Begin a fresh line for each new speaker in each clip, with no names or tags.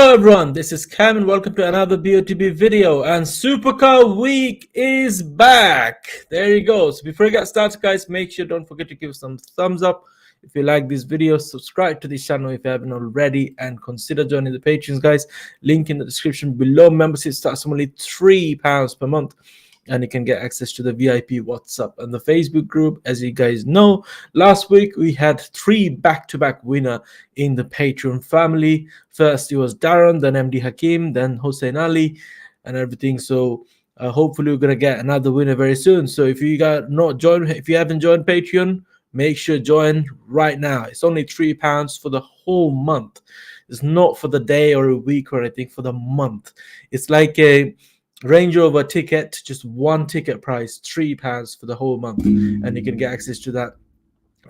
Hello everyone, this is Kam and welcome to another BOTB video, and Supercar Week is back. There you go. So before we get started guys, make sure don't forget to give some thumbs up if you like this video, subscribe to this channel if you haven't already, and consider joining the Patreons guys. Link in the description below. Membership starts from only £3 per month. And you can get access to the VIP WhatsApp and the Facebook group. As you guys know, last week we had 3 back-to-back winner in the Patreon family. First it was Darren, then MD Hakim, then Hossein Ali and everything. So hopefully we're gonna get another winner very soon. So if you haven't joined Patreon, make sure join right now. It's only £3 for the whole month. It's not for the day or a week or anything, for the month. It's like a Range Rover ticket, just one ticket price, £3 for the whole month, and you can get access to that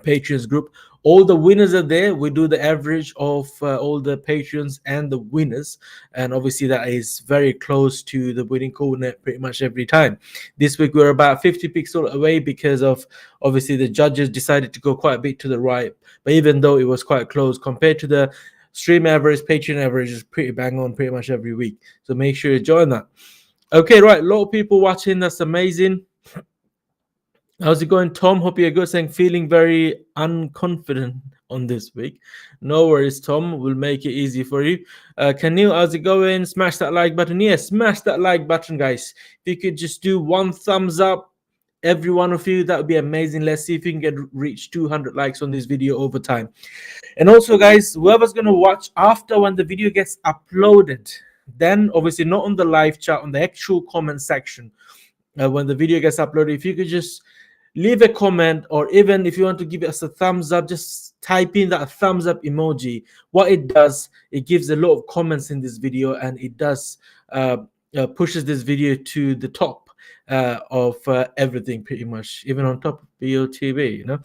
Patreons group. All the winners are there. We do the average of all the Patreons and the winners, and obviously that is very close to the winning coordinate pretty much every time. This week we're about 50 pixels away because of obviously the judges decided to go quite a bit to the right, but even though it was quite close compared to the stream average, Patreon average is pretty bang on pretty much every week. So make sure you join that. Okay, right, a lot of people watching. That's amazing. How's it going, Tom? Hope you're good. Saying feeling very unconfident on this week. No worries, Tom. We'll make it easy for you. Kanil, how's it going? Smash that like button. Yes, smash that like button, guys. If you could just do one thumbs up, every one of you, that would be amazing. Let's see if we can reach 200 likes on this video over time. And also, guys, whoever's going to watch after when the video gets uploaded, then obviously not on the live chat, on the actual comment section, when the video gets uploaded, if you could just leave a comment, or even if you want to give us a thumbs up, just type in that thumbs up emoji. What it does, it gives a lot of comments in this video, and it does pushes this video to the top of everything pretty much, even on top of BOTB, you know.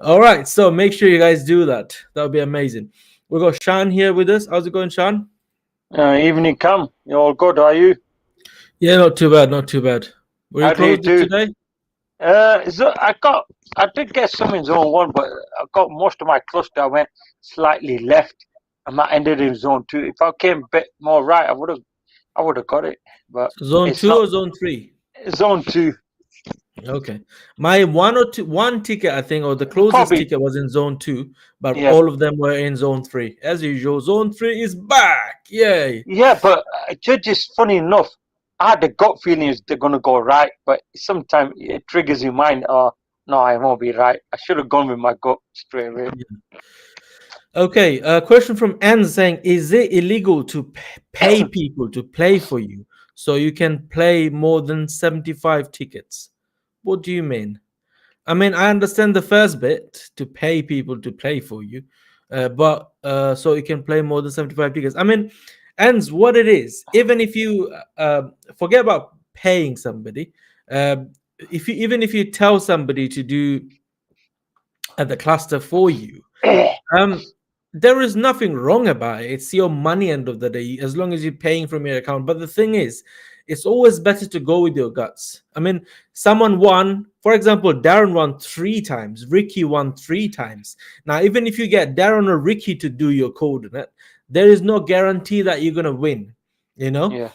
All right, so make sure you guys do that. That would be amazing. We've got Shan here with us. How's it going, Shan?
Evening, Kam. You all good? Are you?
Yeah, not too bad, not too bad. Were you closed today?
So I did get some in zone 1, but I got most of my cluster. I went slightly left, and I ended in zone 2. If I came a bit more right, I would have got it. But
zone 2 or zone 3?
Zone 2.
Okay, my one ticket, I think, or the closest ticket was in zone 2, but
yeah,
all of them were in zone 3 as usual. Zone 3 is back. Yay!
Yeah, but judges, funny enough, I had the gut feeling they're gonna go right, but sometimes it triggers your mind. Oh no, I won't be right. I should have gone with my gut straight away.
Yeah. Okay, a question from Anne saying, is it illegal to pay people to play for you so you can play more than 75 tickets? What do you mean? I mean, I understand the first bit, to pay people to play for you, but so you can play more than 75 tickets. I mean, and what it is, even if you forget about paying somebody, even if you tell somebody to do the cluster for you, there is nothing wrong about it. It's your money end of the day, as long as you're paying from your account. But the thing is, it's always better to go with your guts. I mean, someone won, for example, Darren won 3 times, Ricky won 3 times. Now, even if you get Darren or Ricky to do your coordinate, there is no guarantee that you're gonna win. You know,
yeah.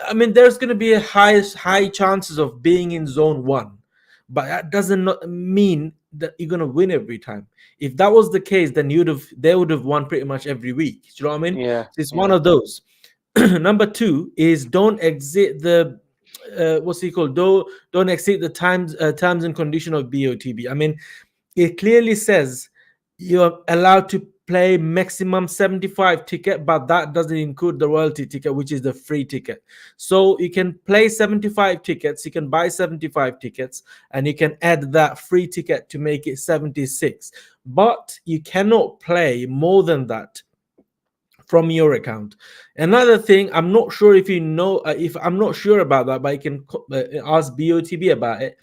I mean, there's gonna be a high chances of being in zone 1, but that doesn't mean that you're gonna win every time. If that was the case, then they would have won pretty much every week. Do you know what I mean?
Yeah.
It's one of those. Number 2 is don't exit the what's it called? Don't exceed the terms and condition of BOTB. I mean, it clearly says you're allowed to play maximum 75 ticket, but that doesn't include the royalty ticket, which is the free ticket. So you can play 75 tickets, you can buy 75 tickets, and you can add that free ticket to make it 76. But you cannot play more than that from your account. Another thing, I'm not sure if you know, if I'm not sure about that, but I can ask BOTB about it.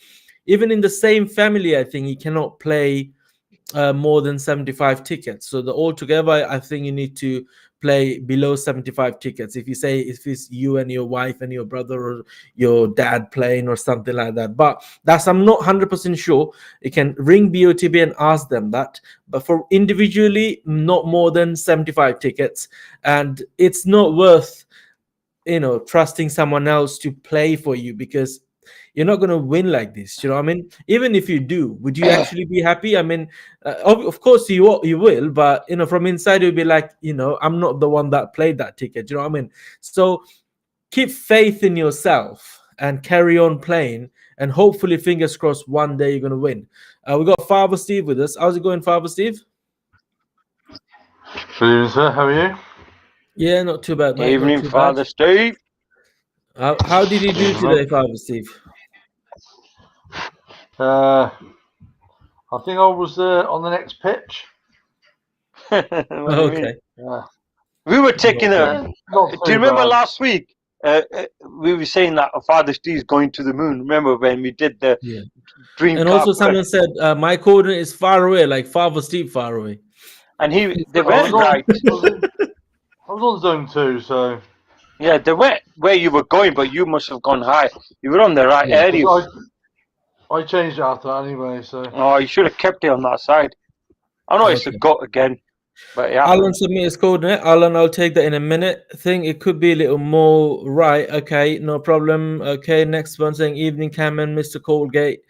Even in the same family, I think you cannot play more than 75 tickets. So the altogether, I think you need to play below 75 tickets. If you say if it's you and your wife and your brother or your dad playing or something like that. But that's, I'm not 100% sure. You can ring BOTB and ask them that. But for individually, not more than 75 tickets. And it's not worth, trusting someone else to play for you, because you're not going to win like this. You know what I mean? Even if you do, would you actually be happy? I mean, of course you will, but from inside you'll be like, I'm not the one that played that ticket. You know what I mean? So keep faith in yourself and carry on playing, and hopefully, fingers crossed, one day you're going to win. We got Father Steve with us. How's it going, Father Steve?
Good evening, sir. How are you?
Yeah, not too bad, mate.
Evening,
Not too
Father
bad.
Steve.
How did you do today, Father Steve?
I think I was on the next pitch.
What do you mean?
Okay.
We were taking
Not
Do
too
you remember
bad.
last week? We were saying that Father Steve's going to the moon. Remember when we did the
Yeah.
dream
And
car
also,
quest?
someone said my coordinate is far away, like Father Steve far away.
And they
I
went
was on,
right.
I was on zone 2, so
Yeah, they went where you were going, but you must have gone high. You were on the right
Yeah.
area.
I changed it after that anyway. So
Oh, you should have kept it on that side. I know it's a
Okay.
gut again, but yeah.
Alan submit his coordinate. Alan, I'll take that in a minute. I think it could be a little more right. Okay, no problem. Okay, next one saying evening, Cameron, Mr. Colgate.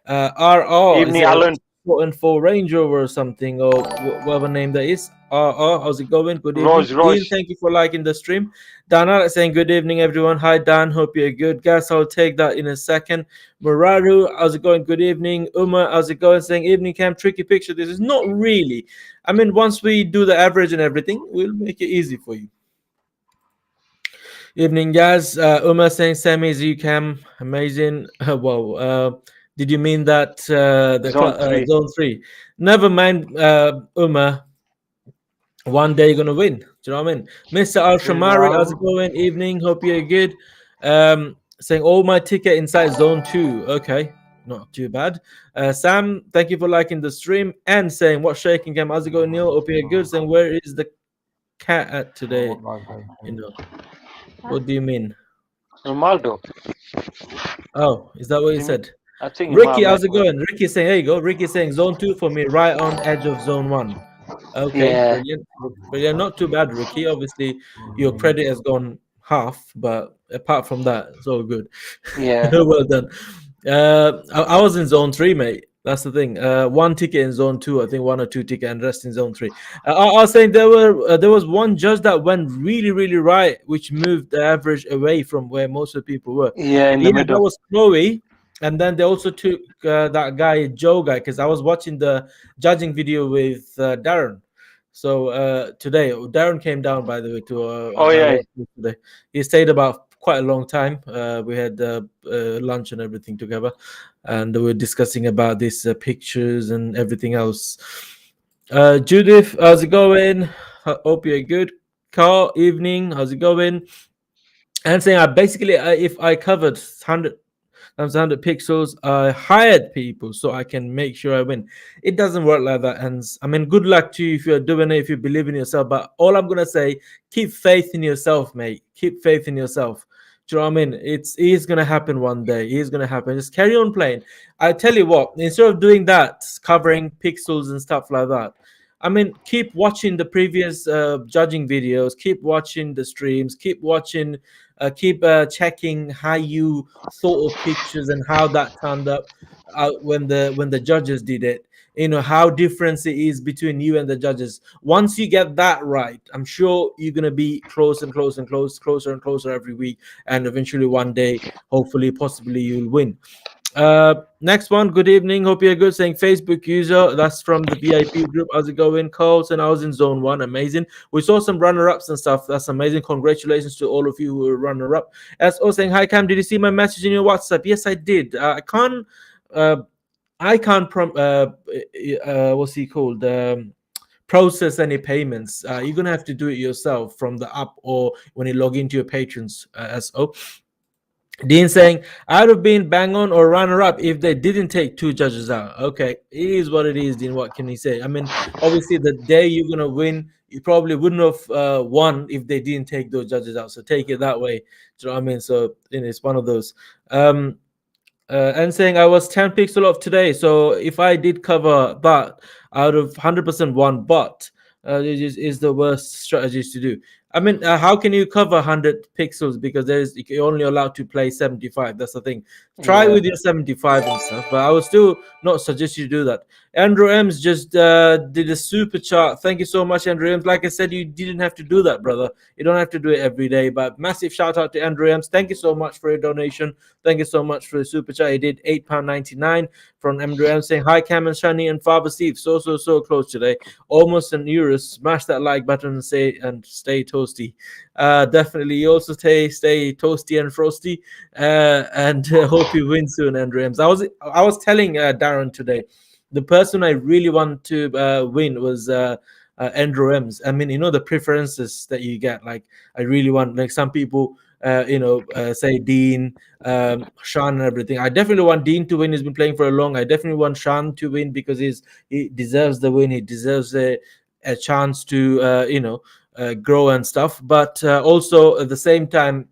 RR, is
Evening,
it
Alan.
important for Range Rover or something, or whatever name that is? RR, how's it going? Good evening.
Rolls Royce.
Ian, thank you for liking the stream. Dana saying good evening, everyone. Hi, Dan. Hope you're good. Guys, I'll take that in a second. Muraru, how's it going? Good evening. Uma, how's it going? Saying evening, Cam. Tricky picture. This is not really. I mean, once we do the average and everything, we'll make it easy for you. Evening, guys. Uma saying same as you, Cam. Amazing. Wow. Did you mean that zone 3? Never mind, Uma. One day you're gonna win. Do you know what I mean? Mr. Al-Shamari, how's it going? Evening. Hope you're good. Saying all my ticket inside zone 2. Okay. Not too bad. Sam, thank you for liking the stream and saying what's shaking, Cam. How's it going, Neil? Hope you're good. Saying where is the cat at today? What do you mean?
Ronaldo.
Oh, is that what you said?
I think
Ricky, how's it going? Ricky saying, there you go. Ricky saying zone 2 for me, right on edge of zone 1. Okay,
Yeah.
brilliant. Brilliant. Not too bad, Ricky. Obviously, your credit has gone half, but apart from that, it's all good.
Yeah.
Well done. I was in zone 3, mate. That's the thing. One ticket in zone 2, I think 1 or 2 ticket, and rest in zone 3. I was saying there was one judge that went really, really right, which moved the average away from where most of the people were.
Yeah, in the middle.
That was Chloe. And then they also took that guy, Joe guy, because I was watching the judging video with Darren. So today, Darren came down, by the way, to today. He stayed about quite a long time. We had lunch and everything together, and we were discussing about these pictures and everything else. Judith, how's it going? Hope you're good. Carl, evening, how's it going? And saying, if I covered 100 times 100 pixels, I hired people so I can make sure I win. It doesn't work like that. And I mean, good luck to you if you're doing it, if you believe in yourself. But all I'm gonna say, keep faith in yourself, mate. Keep faith in yourself. Do you know what I mean? It's gonna happen one day. It's gonna happen. Just carry on playing. I tell you what, instead of doing that, covering pixels and stuff like that, I mean, keep watching the previous judging videos, keep watching the streams, keep watching, keep checking how you thought of pictures and how that turned up when the judges did it. How different it is between you and the judges. Once you get that right, I'm sure you're gonna be closer and closer and closer and closer every week, and eventually one day, hopefully, possibly, you'll win. Next one, good evening, hope you're good. Saying Facebook user, that's from the VIP group. How's it going, Carlton? I was in zone 1. Amazing. We saw some runner-ups and stuff. That's amazing. Congratulations to all of you who were runner-up. As also saying, hi Cam, did you see my message in your WhatsApp? Yes, I did. I can't what's he called, process any payments. You're gonna have to do it yourself from the app or when you log into your patrons. Dean saying, I'd have been bang on or runner up if they didn't take two judges out. Okay, it is what it is, Dean. What can he say? I mean, obviously, the day you're going to win, you probably wouldn't have won if they didn't take those judges out. So take it that way. Do you know what I mean? So it's one of those. And saying I was 10 pixel off today. So if I did cover that out of 100% one, but is the worst strategies to do. I mean, how can you cover 100 pixels because you're only allowed to play 75? That's the thing. Try
Yeah.
with your 75 and stuff, but I would still not suggest you do that. Andrew M's just did a super chart. Thank you so much, Andrew M's. Like I said, you didn't have to do that, brother. You don't have to do it every day. But massive shout out to Andrew M's. Thank you so much for your donation. Thank you so much for the super chat. He did £8.99 from Andrew M saying, Hi, Cam and Shani and Father Steve. So close today. Almost an euro. Smash that like button and stay toasty. Definitely. You also stay toasty and frosty. And hope you win soon, Andrew M's. I was telling Darren today, the person I really want to win was Andrew M's. I mean, the preferences that you get. Like, I really want, like, some people, say Dean, Sean, and everything. I definitely want Dean to win. He's been playing for a long. I definitely want Sean to win because he deserves the win. He deserves a chance to grow and stuff. But also at the same time,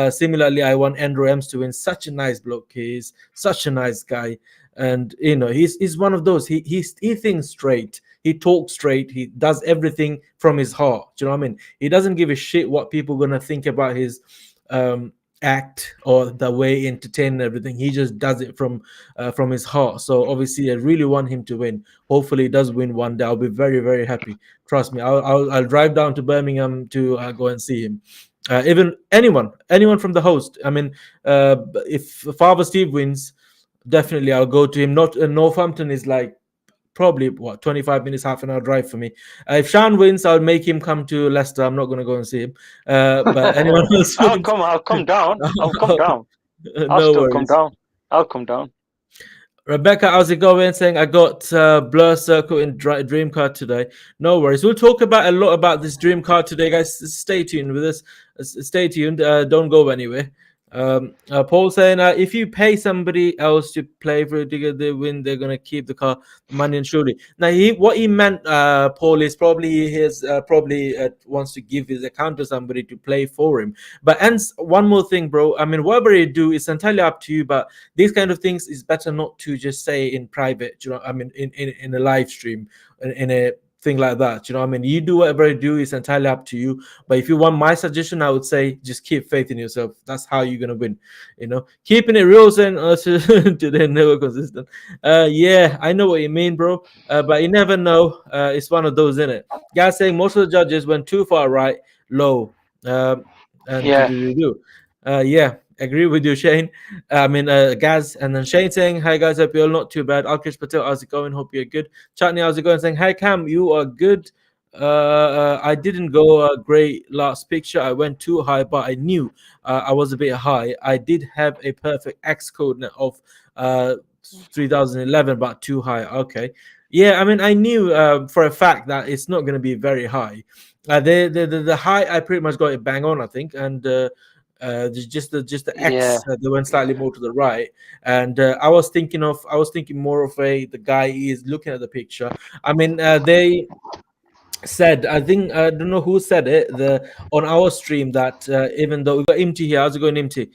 similarly, I want Andrew Ems to win. Such a nice bloke. He's such a nice guy, and he's one of those. He thinks straight. He talks straight. He does everything from his heart. Do you know what I mean? He doesn't give a shit what people are gonna think about his act or the way he entertain and everything. He just does it from his heart. So obviously, I really want him to win. Hopefully, he does win one day. I'll be very, very happy. Trust me. I'll drive down to Birmingham to go and see him. Even anyone from the host. I mean, if Father Steve wins, definitely I'll go to him. Not Northampton is like probably 25 minutes, half an hour drive for me. If Sean wins, I'll make him come to Leicester. I'm not going to go and see him. But anyone else wins,
I'll come down. I'll come down. I'll
no
still come
worries.
down. I'll come down.
Rebecca, how's it going? Saying I got Blur Circle in Dream Card today. No worries. We'll talk about a lot about this Dream Card today, guys. Stay tuned with us. Stay tuned. Don't go anywhere. Paul saying if you pay somebody else to play for it to get the win, they're gonna keep the car money and surely. Now what he meant, Paul, is probably his wants to give his account to somebody to play for him. But and one more thing, bro. I mean, whatever you do, it's entirely up to you. But these kind of things is better not to just say in private. I mean, in a live stream, in a thing like that. I mean, you do whatever you do, it's entirely up to you. But if you want my suggestion, I would say just keep faith in yourself. That's how you're gonna win. Keeping it real and today never consistent. Yeah, I know what you mean, bro. But you never know. It's one of those, innit? Guys saying most of the judges went too far right, low, and
Yeah.
do. Yeah, agree with you, Shane. I mean, Gaz, and then Shane saying, "Hi guys, hope you're all not too bad." Alkesh Patel, how's it going? Hope you're good. Chatney, how's it going? Saying, "Hi Cam, you are good." I didn't go great last picture. I went too high, but I knew I was a bit high. I did have a perfect X code of 3011, but too high. Okay, yeah. I mean, I knew for a fact that it's not going to be very high. The high, I pretty much got it bang on, I think, and just the X they went slightly more to the right, and I was thinking more of the guy is looking at the picture. I mean, they said, I think, I don't know who said it on our stream, that even though we got Imti here, how's it going, Imti?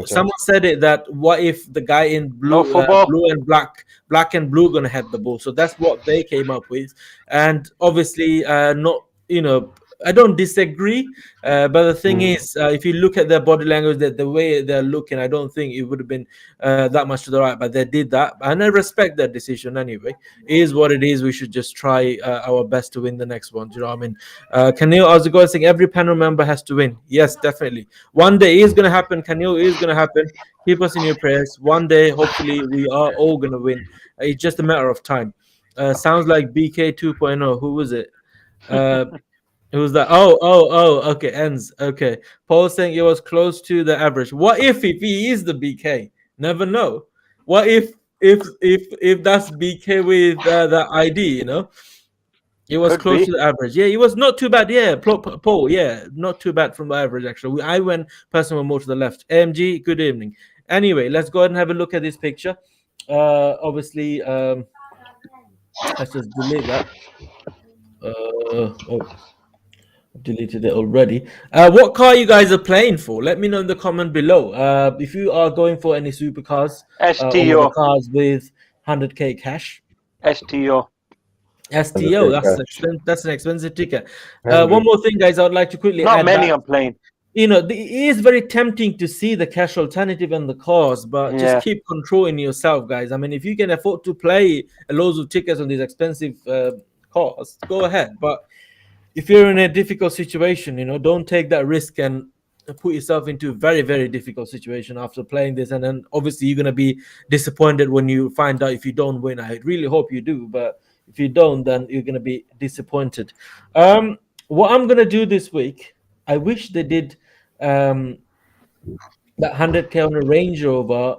Someone said it, that what if the guy in blue, blue and black and blue gonna head the ball? So that's what they came up with, and obviously not, I don't disagree, but the thing is, if you look at their body language, the way they're looking, I don't think it would have been that much to the right, but they did that, and I respect that decision anyway. It is what it is. We should just try our best to win the next one. Do you know what I mean? Kanil, I was going saying every panel member has to win. Yes, definitely. One day it is going to happen. Kanil, it is going to happen. Keep us in your prayers. One day, hopefully, we are all going to win. It's just a matter of time. Sounds like BK 2.0. Who was it? Who's that? Oh, okay, ends. Okay. Paul saying it was close to the average. What if he is the BK? Never know. What if that's BK with the ID, It was
Could
close
be.
to the average. Yeah, it was not too bad. Yeah, Paul. Yeah, not too bad from the average actually. I went personally more to the left. AMG, good evening. Anyway, let's go ahead and have a look at this picture. Obviously, let's just delete that. Oh, deleted it already. What car you guys are playing for? Let me know in the comment below. If you are going for any supercars or the
STO.
cars with 100k cash.
STO.
STO, that's an expensive ticket. One more thing, guys, I would like to quickly
Not
add
many
that
I'm playing.
it is very tempting to see the cash alternative and the cars, but just
Yeah.
keep controlling yourself, guys. I mean, if you can afford to play loads of tickets on these expensive cars, go ahead. But if you're in a difficult situation, don't take that risk and put yourself into a very, very difficult situation after playing this. And then obviously you're going to be disappointed when you find out if you don't win. I really hope you do, but if you don't, then you're going to be disappointed. What I'm going to do this week, I wish they did that 100k on a Range Rover,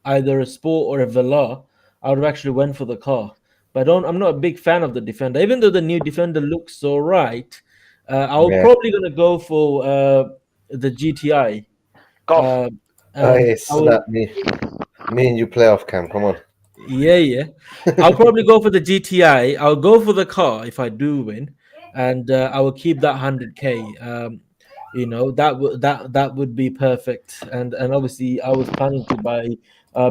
either a Sport or a Velar. I would have actually went for the car. But I'm not a big fan of the Defender, even though the new Defender looks all right. I'm probably gonna go for the GTI.
Golf.
Uh, and
Hey,
I will,
snap me. Me and you play off cam. Come on.
yeah. I'll probably go for the GTI. I'll go for the car if I do win, and I will keep that 100k. That would be perfect. And obviously, I was planning to buy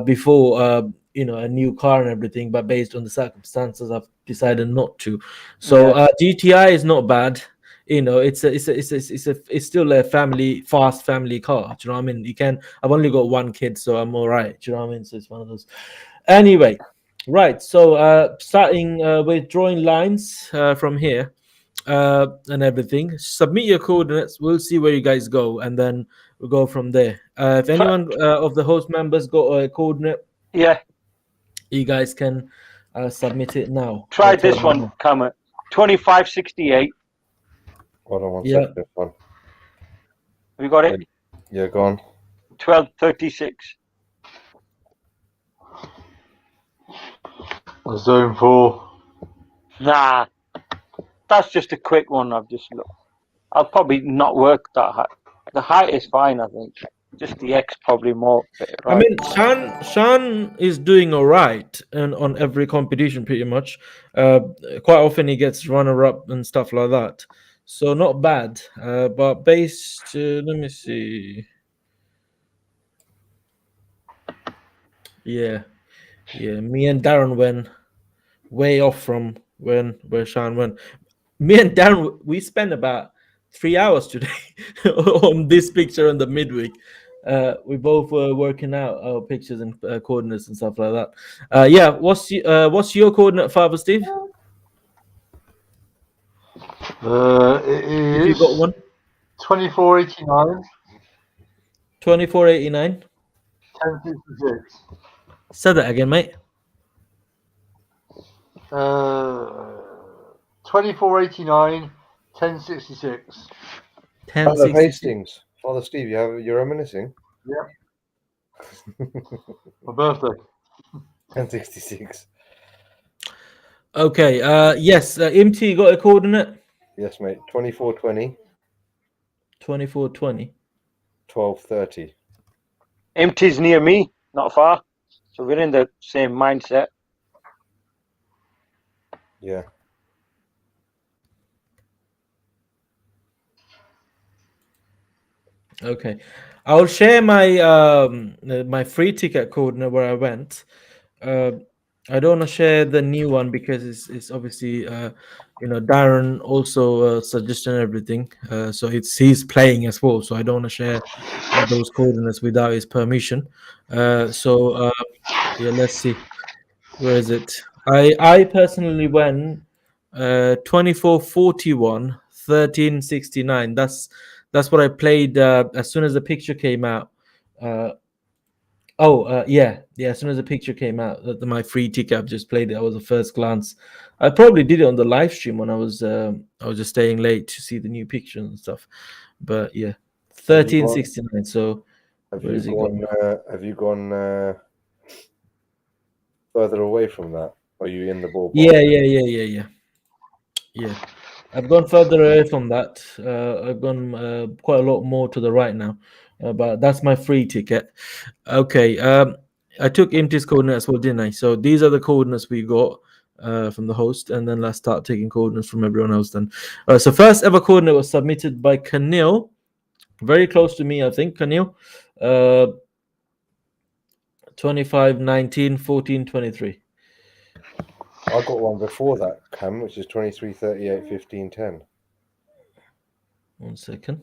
before a new car and everything, but based on the circumstances, I've decided not to. So
Yeah.
GTI is not bad. It's still a fast family car. Do you know what I mean? I've only got one kid, so I'm all right. Do you know what I mean? So it's one of those. Anyway, right. So starting with drawing lines from here and everything. Submit your coordinates. We'll see where you guys go, and then we'll go from there. If anyone of the host members got a coordinate,
Yeah.
you guys can submit it now.
Try this one, Kam. 2568.
Hold on one
Yeah.
sec. This one.
We got it.
Yeah, go on.
1236.
Zone 4.
Nah. That's just a quick one. I've just looked. I'll probably not work that high. The height is fine, I think. Just the X probably more.
I mean, Shan is doing all right and on every competition pretty much. Quite often he gets runner up and stuff like that, so not bad. But based, let me see. Yeah. Me and Darren went way off from where Shan went. Me and Darren, we spent about 3 hours today on this picture on the midweek. We both were working out our pictures and coordinates and stuff like that. Yeah, what's your coordinate, Father Steve?
It
If you
is
got one.
2489,
2489.
1066.
Say that again, mate.
2489, 1066.
Father
1066.
Hastings. Father Steve, you're reminiscing.
Yep. My birthday.
1066.
Okay. Yes. MT got a coordinate.
Yes, mate. 2420,
2420.
1230.
MT's near me, not far. So we're in the same mindset.
Yeah.
Okay, I'll share my my free ticket coordinate where I went. I don't want to share the new one because it's obviously Darren also suggested everything. So he's playing as well. So I don't want to share those coordinates without his permission. Yeah, let's see. Where is it? I personally went 2441 1369. That's what I played as soon as the picture came out. Yeah. As soon as the picture came out, my free ticket, I've just played it. That was the first glance. I probably did it on the live stream when I was just staying late to see the new picture and stuff. But yeah, 1369. So
Have
where is
you
it
gone?
gone?
Have you gone further away from that? Are you in the ballpark?
Yeah. Yeah, I've gone further away from that. I've gone quite a lot more to the right now, but that's my free ticket. Okay, I took Imti's coordinates as well, didn't I? So these are the coordinates we got from the host, and then let's start taking coordinates from everyone else. Then, so first ever coordinate was submitted by Kanil, very close to me, I think. Kanil, 25, 19, 14, 23.
I got one before that, Cam, which is 23, 38, 15, 10.
1 second.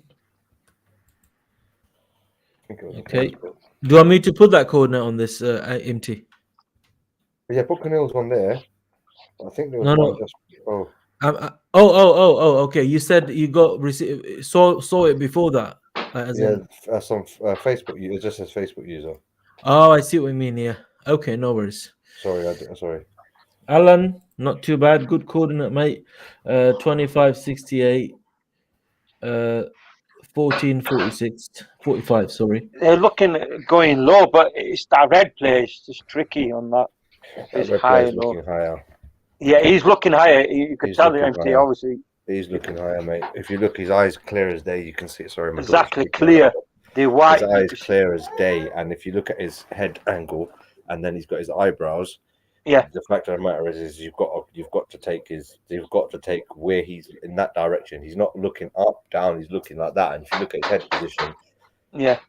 I think it was
Okay.
Facebook.
Do you want me to put that coordinate on this MT?
But yeah, put Canil's one there. I think there was
No,
one
no.
just. Oh,
Okay. You said you got saw it before that. As
yeah,
in,
that's on Facebook. It just says Facebook user.
oh, I see what you mean. Yeah. Okay, no worries.
Sorry, sorry.
Alan, not too bad. Good coordinate, mate. 25, 68, 14, 46, 45. Sorry.
They're looking going low, but it's that red player. It's just tricky on that.
That
It's
red
high
player's
and low.
looking higher.
Yeah, he's looking higher. You could
He's
tell the
looking
MT,
higher.
obviously.
He's looking higher, mate. If you look, his eyes clear as day. You can see. Sorry, my daughter's
Exactly,
speaking.
clear. The white.
His
you
eyes
could see-
clear as day, and if you look at his head angle, and then he's got his eyebrows.
Yeah.
The fact of the matter is you've got to take where he's in that direction. He's not looking up, down. He's looking like that. And if you look at his head position,
Yeah.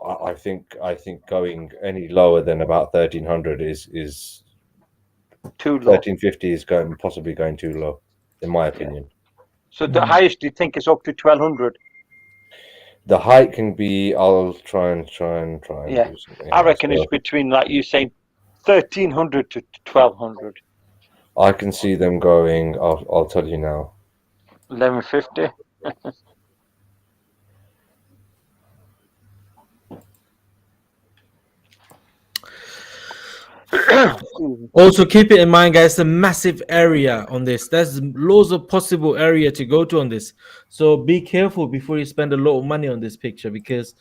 I think going any lower than about 1300 is
Too low.
1350 is possibly going too low, in my opinion.
So the highest do you think is up to 1200?
The height can be. I'll try and
Yeah.
do something
I
else.
reckon it's between, like you saying, 1300 to 1200.
I can see them going. I'll tell you now.
1150.
Also, keep it in mind, guys, a massive area on this. There's loads of possible area to go to on this. So be careful before you spend a lot of money on this picture, because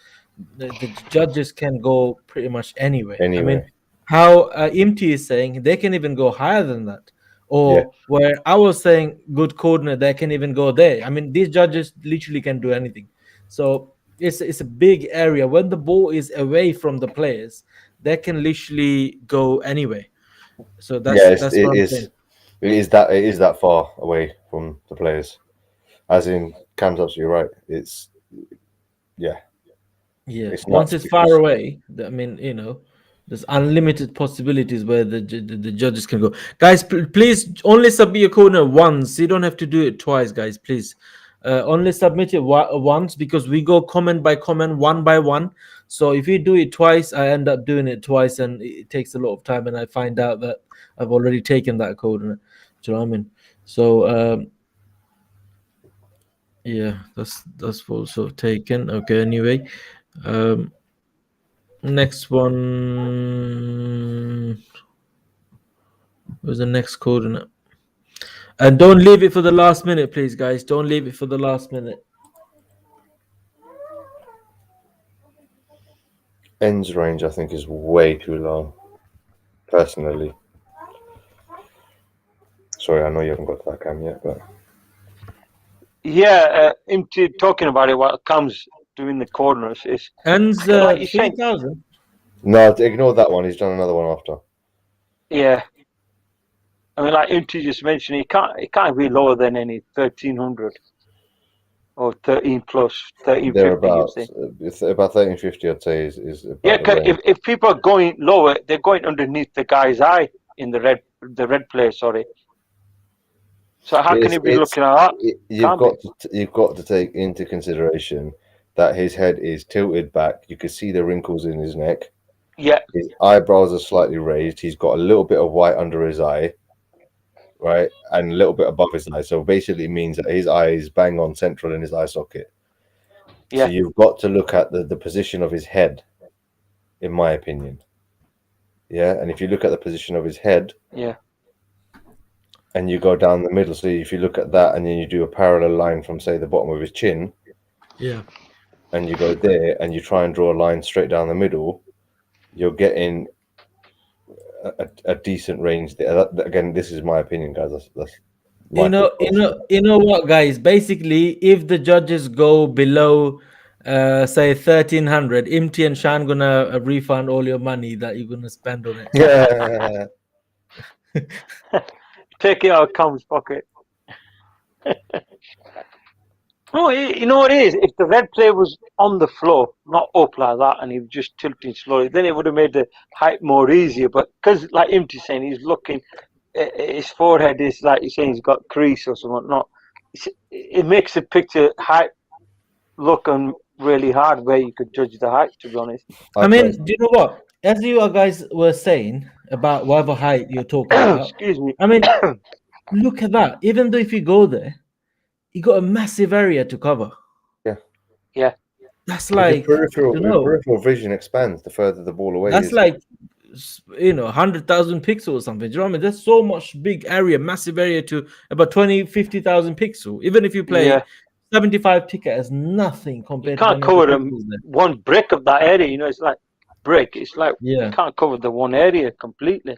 the judges can go pretty much anywhere. I mean, how Imti is saying, they can even go higher than that. Or where I was saying good coordinate, they can even go there. I mean, these judges literally can do anything. So it's a big area. When the ball is away from the players, they can literally go anywhere. So that's what I'm saying.
It is that far away from the players. As in, Cam's absolutely right. It's
Once it's far away, I mean, there's unlimited possibilities where the judges can go. Guys, please only submit your corner once. You don't have to do it twice, guys. Please, only submit it once, because we go comment by comment, one by one. So if you do it twice, I end up doing it twice, and it takes a lot of time, and I find out that I've already taken that coordinate. Do you know what I mean? So yeah, that's also taken. Okay, anyway. Next one. Where's the next coordinate? And don't leave it for the last minute, please, guys. Don't leave it for the last minute.
Ends range, I think, is way too long. Personally. Sorry, I know you haven't got to that, Cam, yet, but
Yeah, into talking about it, what comes doing the corners is
Ends
like you said.
3,000.
no, ignore that one. He's done another one after.
Yeah. I mean, like Unti just mentioned, it can't be lower than any 1300 or 13 plus 1350.
Thereabouts. It's about 1350, I'd say, is about
Yeah,
the
because
range.
if people are going lower, they're going underneath the guy's eye in the red place. Sorry. So how can you be looking at that?
You've got to take into consideration that his head is tilted back. You can see the wrinkles in his neck.
Yeah.
His eyebrows are slightly raised. He's got a little bit of white under his eye, right, and a little bit above his eye. So basically, it means that his eye is bang on central in his eye socket.
Yeah.
So you've got to look at the position of his head, in my opinion. Yeah, and if you look at the position of his head, and you go down the middle, so if you look at that and then you do a parallel line from, say, the bottom of his chin, and you go there and you try and draw a line straight down the middle, you're getting a decent range there. Again, this is my opinion, guys.
You know what, guys? Basically, if the judges go below, say 1,300, Imti and Shan gonna refund all your money that you're gonna spend on it.
Yeah.
Take it out of Kam's pocket. No, you know what it is? If the red player was on the floor, not up like that, and he was just tilting slowly, then it would have made the height more easier. But because, like Imti saying, he's looking, his forehead is like you're saying, he's got crease or something. Not, it makes the picture height look really hard where you could judge the height. To be honest,
I mean, do you know what? As you guys were saying about whatever height you're talking about,
excuse me.
I mean, look at that. Even though if you go there, you got a massive area to cover.
Yeah.
That's like,
your peripheral vision expands the further the ball away
that's
is.
like, 100,000 pixels or something. Do you know what I mean? There's so much big area, massive area to about 50,000 pixels. Even if you play 75 ticket as nothing compared
you can't
to
cover one brick of that area. You know, it's like brick. It's like you can't cover the one area completely.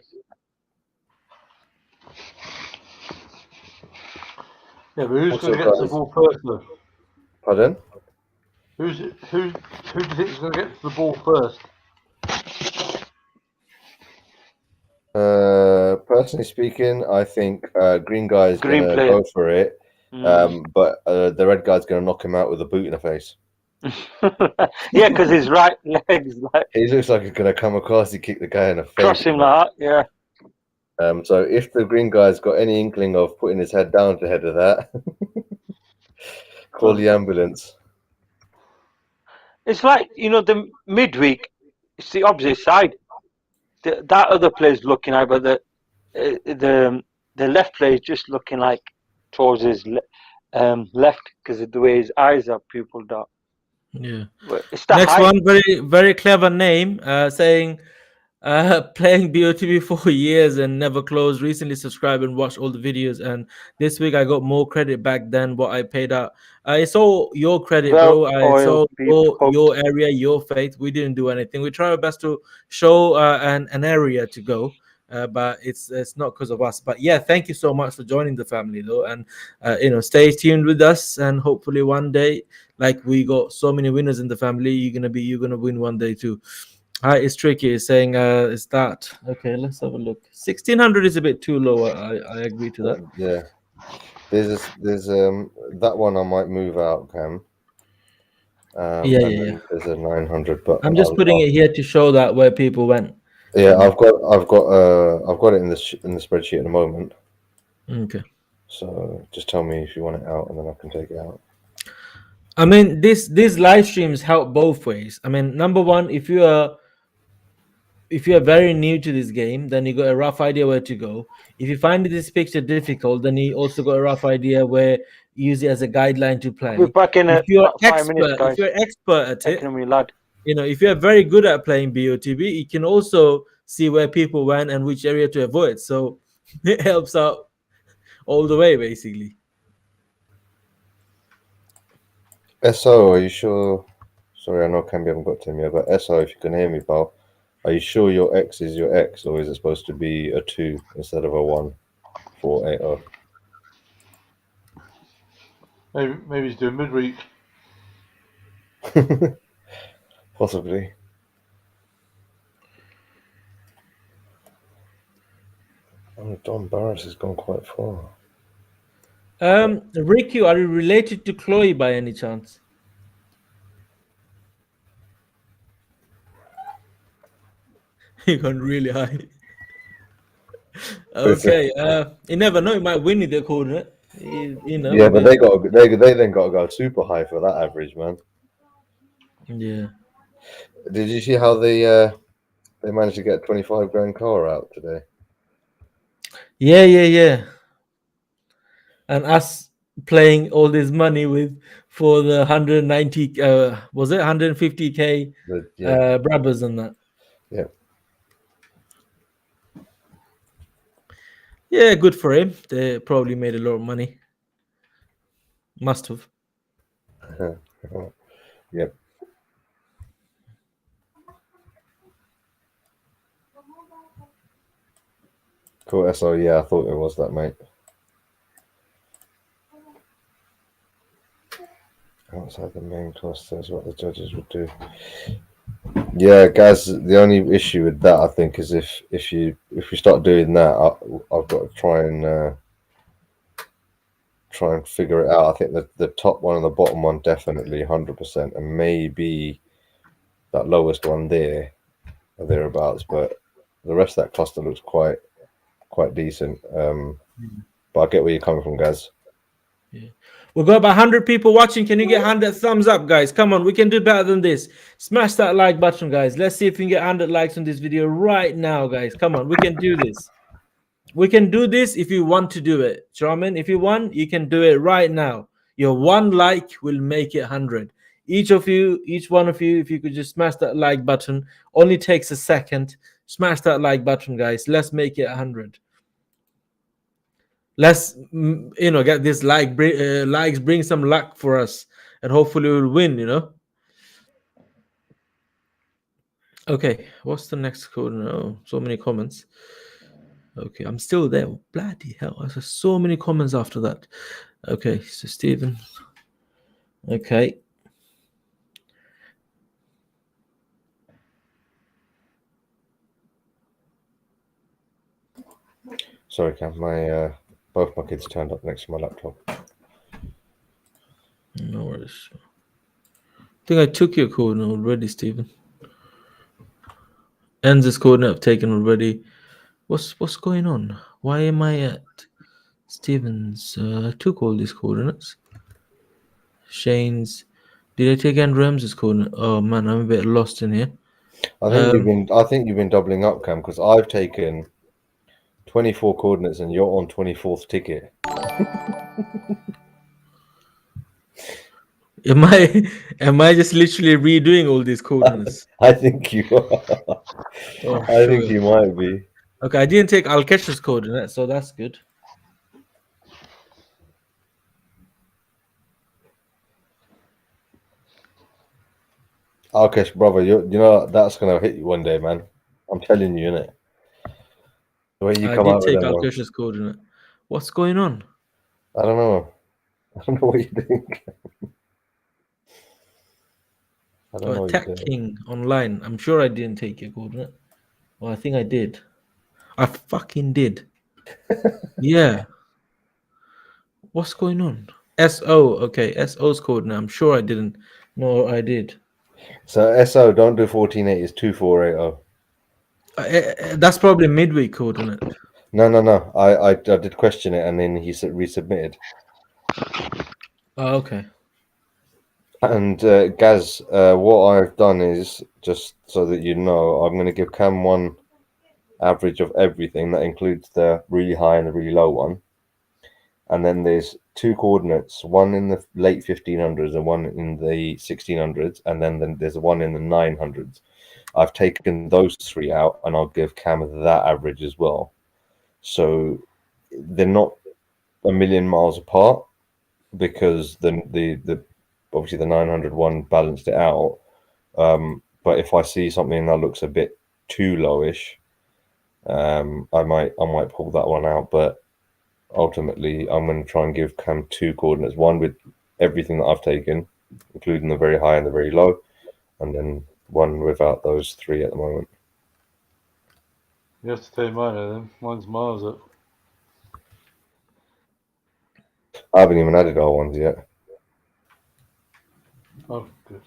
Yeah, but who's going to get to the ball first, though?
Pardon?
Who do you think is going to get to the ball first?
Personally speaking, I think green guy's
Green
gonna
player.
go for it, but the red guy's gonna knock him out with a boot in the face.
Yeah, because his right leg's like
He looks like he's gonna come across. He kick the guy in the face.
cross him like that. Yeah.
So if the green guy's got any inkling of putting his head down to head of that, call the ambulance.
It's like, the midweek, it's the opposite side. That other player's looking out, but the left player is just looking like towards his left because of the way his eyes are pupilled up.
Yeah.
It's the
Next
height.
one, very very clever name, saying playing BOTB for years and never closed. Recently subscribed and watched all the videos, and this week I got more credit back than what I paid out. I saw your credit, bro. I saw your area, your faith. We didn't do anything. We try our best to show an area to go, but it's not because of us. But yeah, thank you so much for joining the family, though, and stay tuned with us, and hopefully one day, like we got so many winners in the family, you're gonna win one day too. It's tricky. It's saying is that okay? Let's have a look. 1,600 is a bit too low. I agree to that.
Yeah, there's that one I might move out, Cam.
Yeah.
There's a 900, but
I'm just putting it here to show that where people went.
Yeah, I've got it in the spreadsheet at the moment.
Okay.
So just tell me if you want it out, and then I can take it out.
I mean, these live streams help both ways. I mean, number one, if you are very new to this game, then you got a rough idea where to go. If you find this picture difficult, then you also got a rough idea where you use it as a guideline to play.
We're back in
if you're
about 5 minutes, guys.
If you're expert at it,
lad.
If you're very good at playing BOTB, you can also see where people went and which area to avoid. So it helps out all the way, basically.
SO, are you sure? Sorry, I know Camby haven't got to me, but SO, if you can hear me, pal, are you sure your X is your X, or is it supposed to be a 2 instead of a 1? 480.
Maybe he's doing midweek.
Possibly. Oh, Don Barris has gone quite far.
Ricky, are you related to Chloe by any chance? He gone really high. Okay, you never know. You might win if they're calling it.
Yeah, but they then got to go super high for that average, man.
Yeah.
Did you see how they managed to get a 25 grand car out today?
Yeah. And us playing all this money for the 190 was it 150k Brabbers and that.
Yeah.
Yeah, good for him. They probably made a lot of money. Must have.
Yep. Cool. SO, yeah, I thought it was that, mate. outside the main cluster is what the judges would do. Yeah, Gaz. The only issue with that, I think, is if we start doing that, I've got to try and figure it out. I think that the top one and the bottom one definitely 100%, and maybe that lowest one there or thereabouts. But the rest of that cluster looks quite decent. But I get where you're coming from, Gaz.
Yeah. We've got about 100 people watching. Can you get 100 thumbs up, guys? Come on, we can do better than this. Smash that like button, guys. Let's see if we can get 100 likes on this video right now, guys. Come on, we can do this. We can do this if you want to do it. Charmin, if you want, you can do it right now. Your one like will make it 100. Each one of you, if you could just smash that like button, only takes a second. Smash that like button, guys. Let's make it 100. Let's get this likes, bring some luck for us, and hopefully we'll win. Okay, what's the next code? No, so many comments. Okay, I'm still there. Bloody hell, there's so many comments after that. Okay, so Stephen. Okay.
Sorry, Cam. Both my kids turned up next to my laptop.
No worries. I think I took your coordinate already, Stephen. Enz's coordinate I've taken already. What's going on? Why am I at Stephen's? I took all these coordinates. Shane's. Did I take Andrew Rams's coordinate? Oh man, I'm a bit lost in here.
I think you've been doubling up, Cam, because I've taken 24 coordinates and you're on 24th ticket.
Am I just literally redoing all these coordinates?
I think you are.
Oh,
I think you might be.
Okay, I didn't take Al-Kesha's coordinate, so that's good.
Alkesh, brother, you know that's gonna hit you one day, man. I'm telling you, innit? The way you
I
come
did
out
take
with them,
Al-Kesha's coordinate. What's going on?
I don't know. I don't know what you think. I don't know what
Attack
you think.
King online. I'm sure I didn't take your coordinate. Well, I think I did. I fucking did. Yeah. What's going on? SO. Okay, SO's coordinate. I'm sure I didn't. No, I did.
So SO, don't do 1480. It's 2480.
That's probably midweek coordinate.
No. I did question it, and then he resubmitted.
Oh, okay.
And Gaz, what I've done is, just so that you know, I'm going to give Cam one average of everything. That includes the really high and the really low one. And then there's two coordinates, one in the late 1500s and one in the 1600s. And then there's one in the 900s. I've taken those three out, and I'll give Cam that average as well. So they're not a million miles apart, because the obviously the 900 one balanced it out. But if I see something that looks a bit too lowish, I might pull that one out. But ultimately, I'm going to try and give Cam two coordinates, one with everything that I've taken, including the very high and the very low, and then one without those three at the moment.
You have to take mine of them. Mine's miles up.
I haven't even added our ones yet.
Oh, good.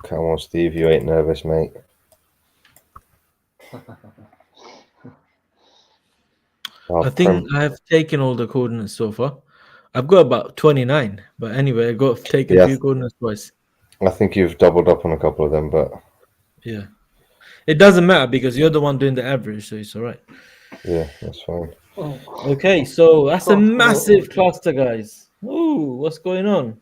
Come on, Steve, you ain't nervous, mate.
I think I've taken all the coordinates so far. I've got about 29, but anyway, I got taken a few coordinates twice.
I think you've doubled up on a couple of them, but
yeah, it doesn't matter because you're the one doing the average, so it's all right.
Yeah, that's fine.
Okay, so that's a massive cluster, guys. Ooh, what's going on?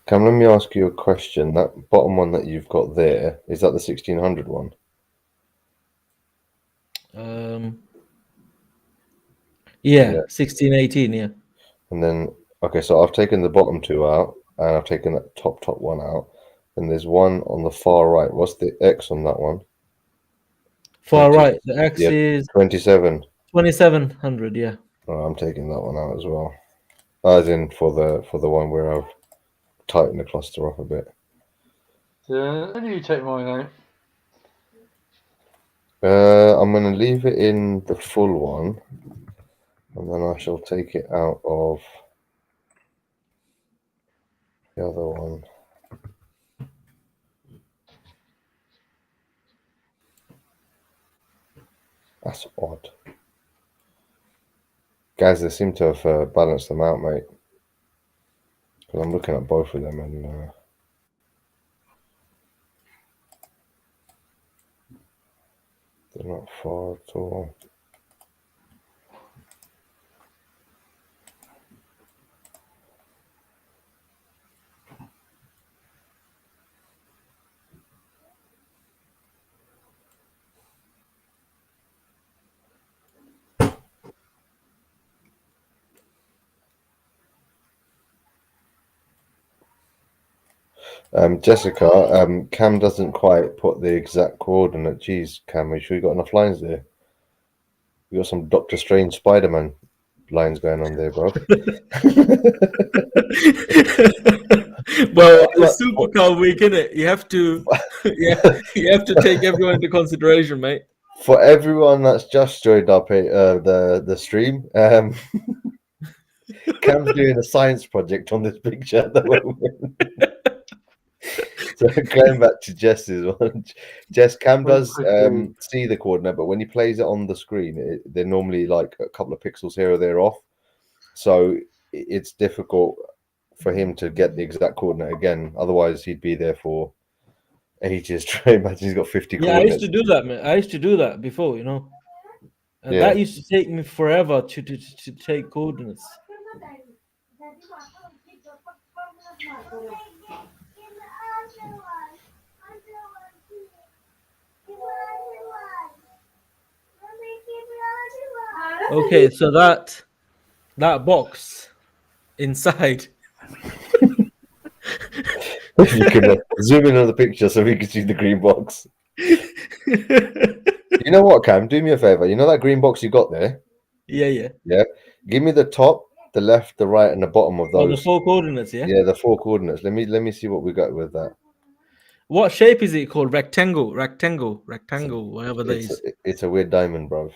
Cam, let me ask you a question. That bottom one that you've got there, is that the 1600 one?
Yeah,
Yeah.
1618. Yeah.
And then, okay, so I've taken the bottom two out, and I've taken that top one out. And there's one on the far right. What's the X on that one?
Far
20,
right. The X
yeah,
is
27.
2700. Yeah.
Oh, I'm taking that one out as well. As in for the one where I've tightened the cluster up a bit.
How do you take mine out?
I'm going to leave it in the full one, and then I shall take it out of the other one. That's odd. Guys, they seem to have balanced them out, mate. Because I'm looking at both of them, and they're not far at all. Jessica, Cam doesn't quite put the exact coordinate. Geez, Cam, are you sure you got enough lines there? You got some Doctor Strange Spider-Man lines going on there, bro.
Well, it's supercar week, isn't it? You have to, yeah, you have to take everyone into consideration, mate.
For everyone that's just joined up the stream, Cam's doing a science project on this picture at the moment. So going back to Jess's one, Jess, Cam does see the coordinate, but when he plays it on the screen, they're normally like a couple of pixels here or there off. So it's difficult for him to get the exact coordinate again. Otherwise, he'd be there for ages. Imagine he's got 50
Yeah, I used to do that, man. I used to do that before, you know. And
Yeah.
that used to take me forever to take coordinates. Okay, so that box inside.
If you can zoom in on the picture so we can see the green box. You know what, Cam? Do me a favor. You know that green box you got there?
Yeah.
Yeah. Give me the top, the left, the right, and the bottom of those.
Oh, the 4 coordinates, yeah?
Yeah, the 4 coordinates. Let me see what we got with that.
What shape is it called? Rectangle, whatever that is.
It's a weird diamond, bro.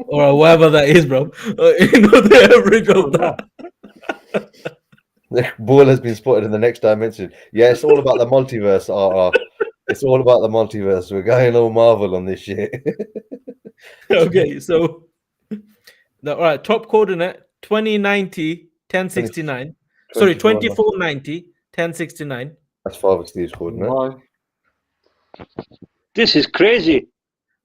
Or whatever that is, bro. You know the average of that.
The ball has been spotted in the next dimension. Yeah, it's all about the multiverse. It's all about the multiverse. We're going all Marvel on this shit.
Okay, so all right, top coordinate 2090 1069. Sorry, 2490 1069.
That's Father Steve's coordinate.
Mine.
This is crazy.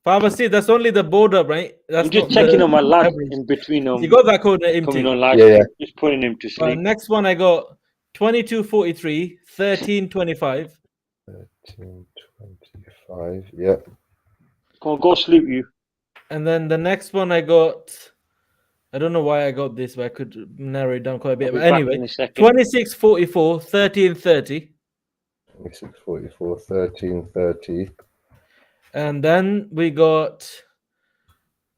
Father Steve, that's only the border, right? That's
I'm just
not
checking
the
on my lad
average.
in between them.
You got that coordinate
Coming
empty.
on live.
Yeah.
Just putting him to sleep.
Next one I got 2243 1325.
1325. Yeah.
Come on, go sleep, you.
And then the next one I got, I don't know why I got this, but I could narrow it down quite a bit.
I'll be
But
back
anyway,
in a second.
2644 1330.
2644 1330.
And then we got,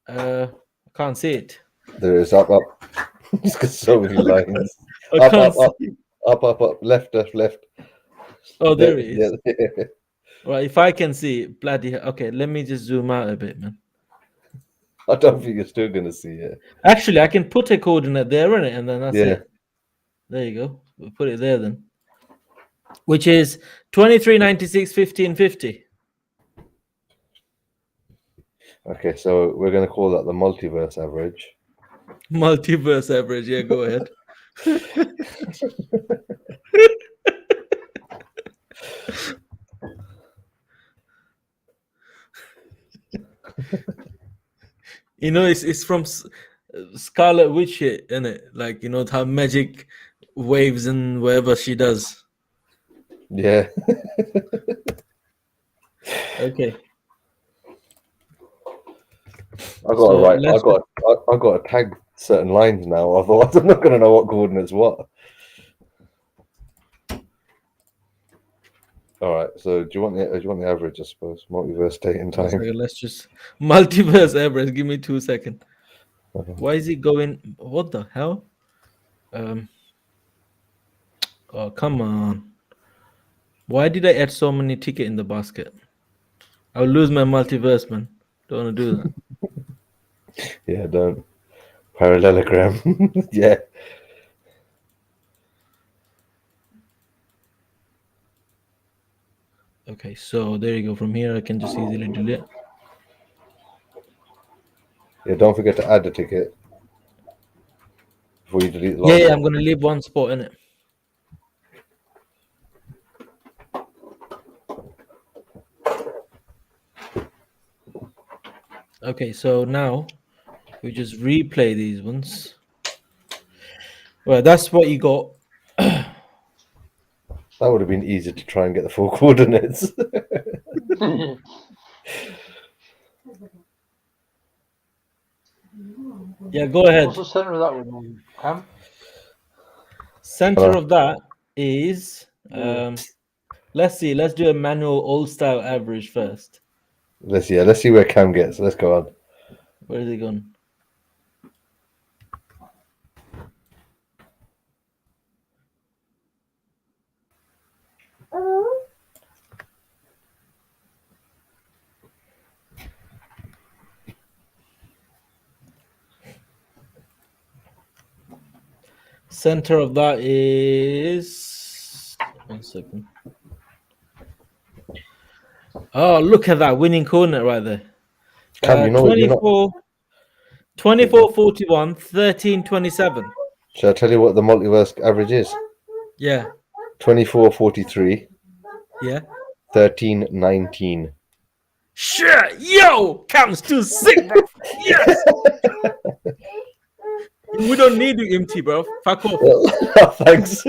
I can't see it.
There is up. He's got so many lines.
I can't see.
Up, left.
Oh, there it is.
Yeah.
Right, if I can see it, bloody hell. Okay, let me just zoom out a bit, man.
I don't think you're still gonna see it.
Actually, I can put a coordinate there in it, and then that's
Yeah.
it. There you go. We'll put it there then. Which is 2396 1550.
Okay, so we're gonna call that the multiverse average.
Multiverse average. Yeah, go ahead. You know, it's from Scarlet Witch, isn't it? Like, you know, how magic waves and whatever she does.
Yeah.
Okay.
I got
So
to write.
let's
I got to tag certain lines now. Otherwise, I'm not going to know what coordinates what. All right. So do you want the average? I suppose multiverse date and
one
time.
second, let's just multiverse average. Give me 2 seconds.
Okay.
Why is it going? What the hell? Oh, come on. Why did I add so many tickets in the basket? I'll lose my multiverse, man. Don't want to do that.
Yeah. Don't parallelogram. Yeah.
Okay, so there you go. From here, I can just easily delete.
Yeah. Don't forget to add a ticket before you delete the
Yeah,
last
yeah,
one.
I'm gonna leave one spot in it. Okay, so now we just replay these ones. Well, that's what you got.
That would have been easier to try and get the full coordinates.
Yeah, go ahead.
What's the center of that one, Cam?
Center of that is let's see. Let's do a manual old style average first.
Let's see where Cam gets. Let's go on.
Where is he gone? Center of that is 1 second. Oh, look at that winning coordinate right there.
Cam, you know what?
24, 41, 13, 27.
Should I tell you what the multiverse average is?
Yeah.
24, 43,
Yeah.
13, 19.
Shit, yo, Cam's too sick, bro. Yes. We don't need you, MT, bro. Fuck off.
Thanks.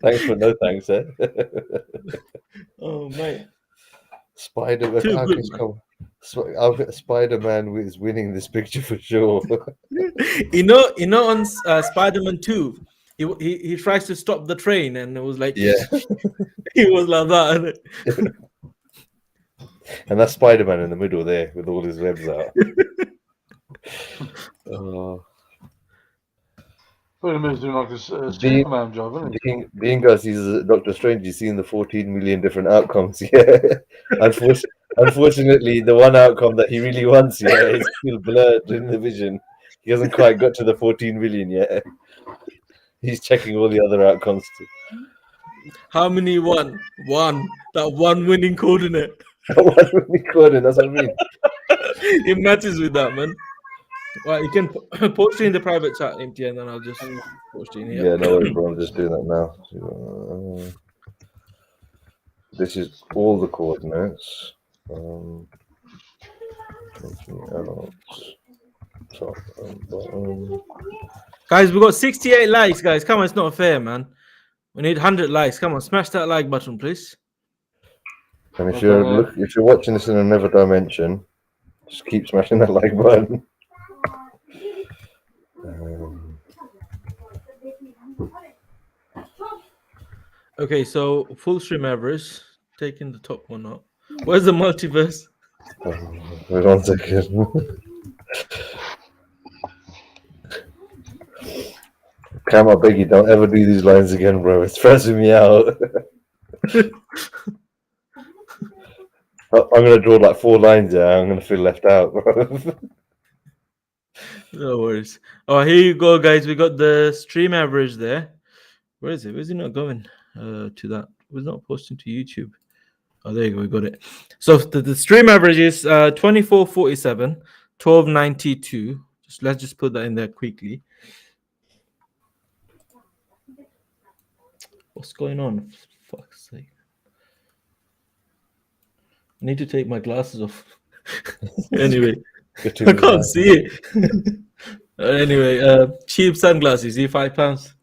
Thanks for no thanks, eh?
Oh, mate.
Spider-Man.
Too good,
Spider-Man is winning this picture for sure.
You know, on Spider-Man 2, he tries to stop the train, and it was like,
Yeah.
he was like that.
And that's Spider-Man in the middle there with all his webs out.
Spider-Man's doing like a Superman job, isn't he?
Being as he's Doctor Strange, he's seen the 14 million different outcomes. Yeah. Unfortunately, the one outcome that he really wants, is still blurred in the vision. He hasn't quite got to the 14 million yet. He's checking all the other outcomes too.
How many won? One. That one winning coordinate.
One winning coordinate, that's what I mean.
It matches with that, man. Well, you can post it in the private chat, MT, and then I'll just post it in here.
Yeah, no worries, bro. I'm just doing that now. This is all the coordinates. Top and bottom.
Guys, we got 68 likes, guys. Come on, it's not fair, man. We need 100 likes. Come on, smash that like button, please.
And if you're watching this in another dimension, just keep smashing that like button.
Okay, so full stream average, taking the top one up. Where's the multiverse?
Wait 1 second. Cam, I beg you, don't ever do these lines again, bro. It's stressing me out. I'm gonna draw like 4 lines. Yeah, I'm gonna feel left out, bro.
No worries. Oh, here you go, guys. We got the stream average there. Where is it? Where's it not going to that? We're not posting to YouTube. Oh, there you go. We got it. So the stream average is 24.47, 12.92. Let's just put that in there quickly. What's going on? For fuck's sake. I need to take my glasses off. Anyway, I can't see it. Anyway, cheap sunglasses, £5 from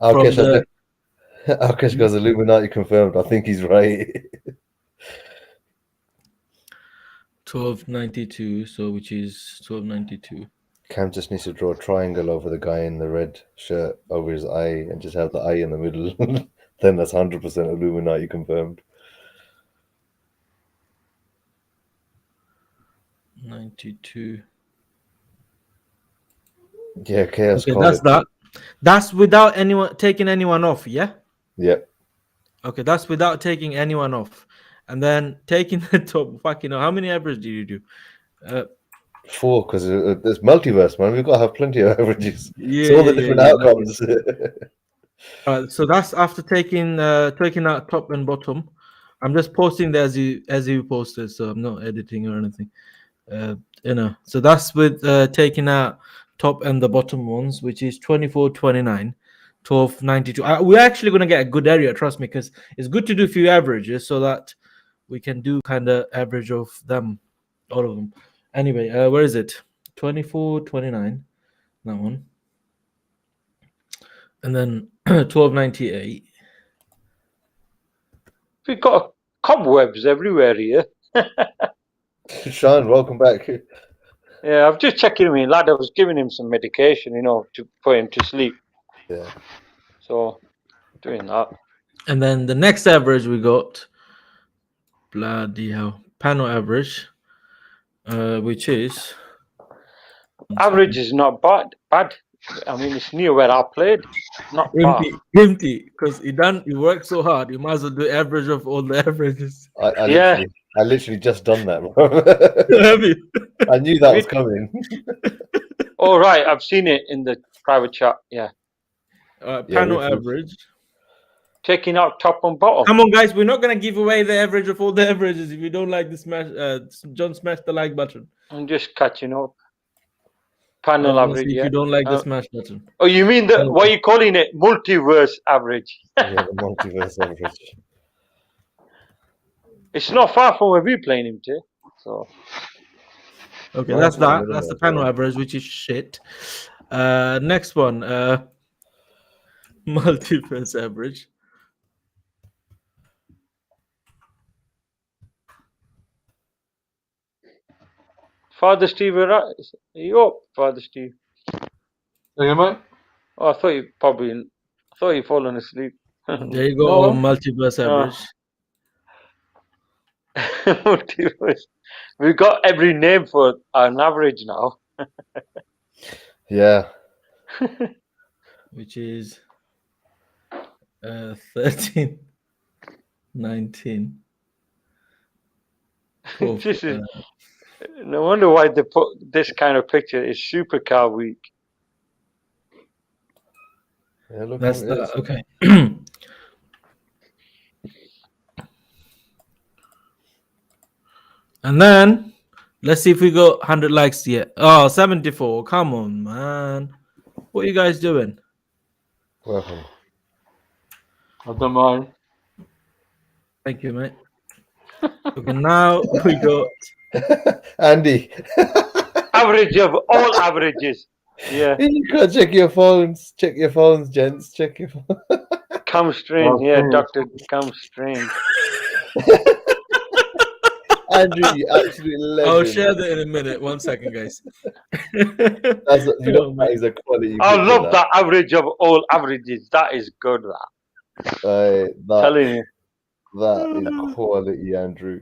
Alkesh,
the
Alkesh goes Illuminati confirmed. I think he's right.
1292, so which is 1292.
Cam just needs to draw a triangle over the guy in the red shirt over his eye and just have the eye in the middle. Then that's 100% Illuminati confirmed.
92.
Yeah, Chaos.
Okay, that's that. That's without anyone taking anyone off, yeah?
Yep.
Okay, that's without taking anyone off. And then taking the top, fucking how many average did you do?
4, because there's multiverse, man. We've got to have plenty of averages.
Yeah,
So all the different outcomes.
So that's after taking out top and bottom. I'm just posting there as you posted, so I'm not editing or anything. So that's with taking out top and the bottom ones, which is 24, 29, 12, 92. We're actually going to get a good area, trust me, because it's good to do a few averages so that we can do kind of average of them, all of them. Anyway, where is it? 24, 29, that one. And then 1298.
We've got cobwebs everywhere here.
Sean, welcome back.
Yeah, I'm just checking him in. Lad, I was giving him some medication, to put him to sleep.
Yeah.
So, doing that.
And then the next average we got, bloody hell, panel average, which is...
Average is not bad. I mean, it's near where I played. Not bad.
Empty, because he worked so hard. You might as well do average of all the averages.
I literally just done that, bro.
Have you?
I knew that was coming.
Oh, right. I've seen it in the private chat. Yeah.
Panel average.
Taking out top and bottom.
Come on, guys. We're not going to give away the average of all the averages. If you don't like the smash, John, smash the like button.
I'm just catching up. Panel average,
if you don't like the smash button.
Oh, you mean what are you calling it? Multiverse average.
Yeah, the multiverse average.
It's not far from where we're playing him to. So.
Okay, that's that. That's the panel average, which is shit. Next one, multiverse average.
Father Steve, are you up, Father Steve?
Yeah, mate.
Oh, I thought you fallen asleep.
There you go, multiverse average.
Multiverse. We've got every name for an average now.
Yeah.
Which is 13, 19.
This is no wonder why they put this kind of picture. Is Supercar Week.
Yeah, look,
that's that. Okay. And then let's see if we got 100 likes yet. Oh, 74. Come on, man. What are you guys doing?
Welcome.
I've done mine.
Thank you, mate. Okay, now we got
Andy.
Average of all averages. Yeah.
You gotta check your phones. Check your phones, gents. Check your phones.
Come strange. Yeah, Dr. Come strange.
Andrew, you absolute legend.
I'll share that in a minute. 1 second, guys.
That is a quality.
I love that average of all averages. That is good. Telling you.
That is quality, Andrew.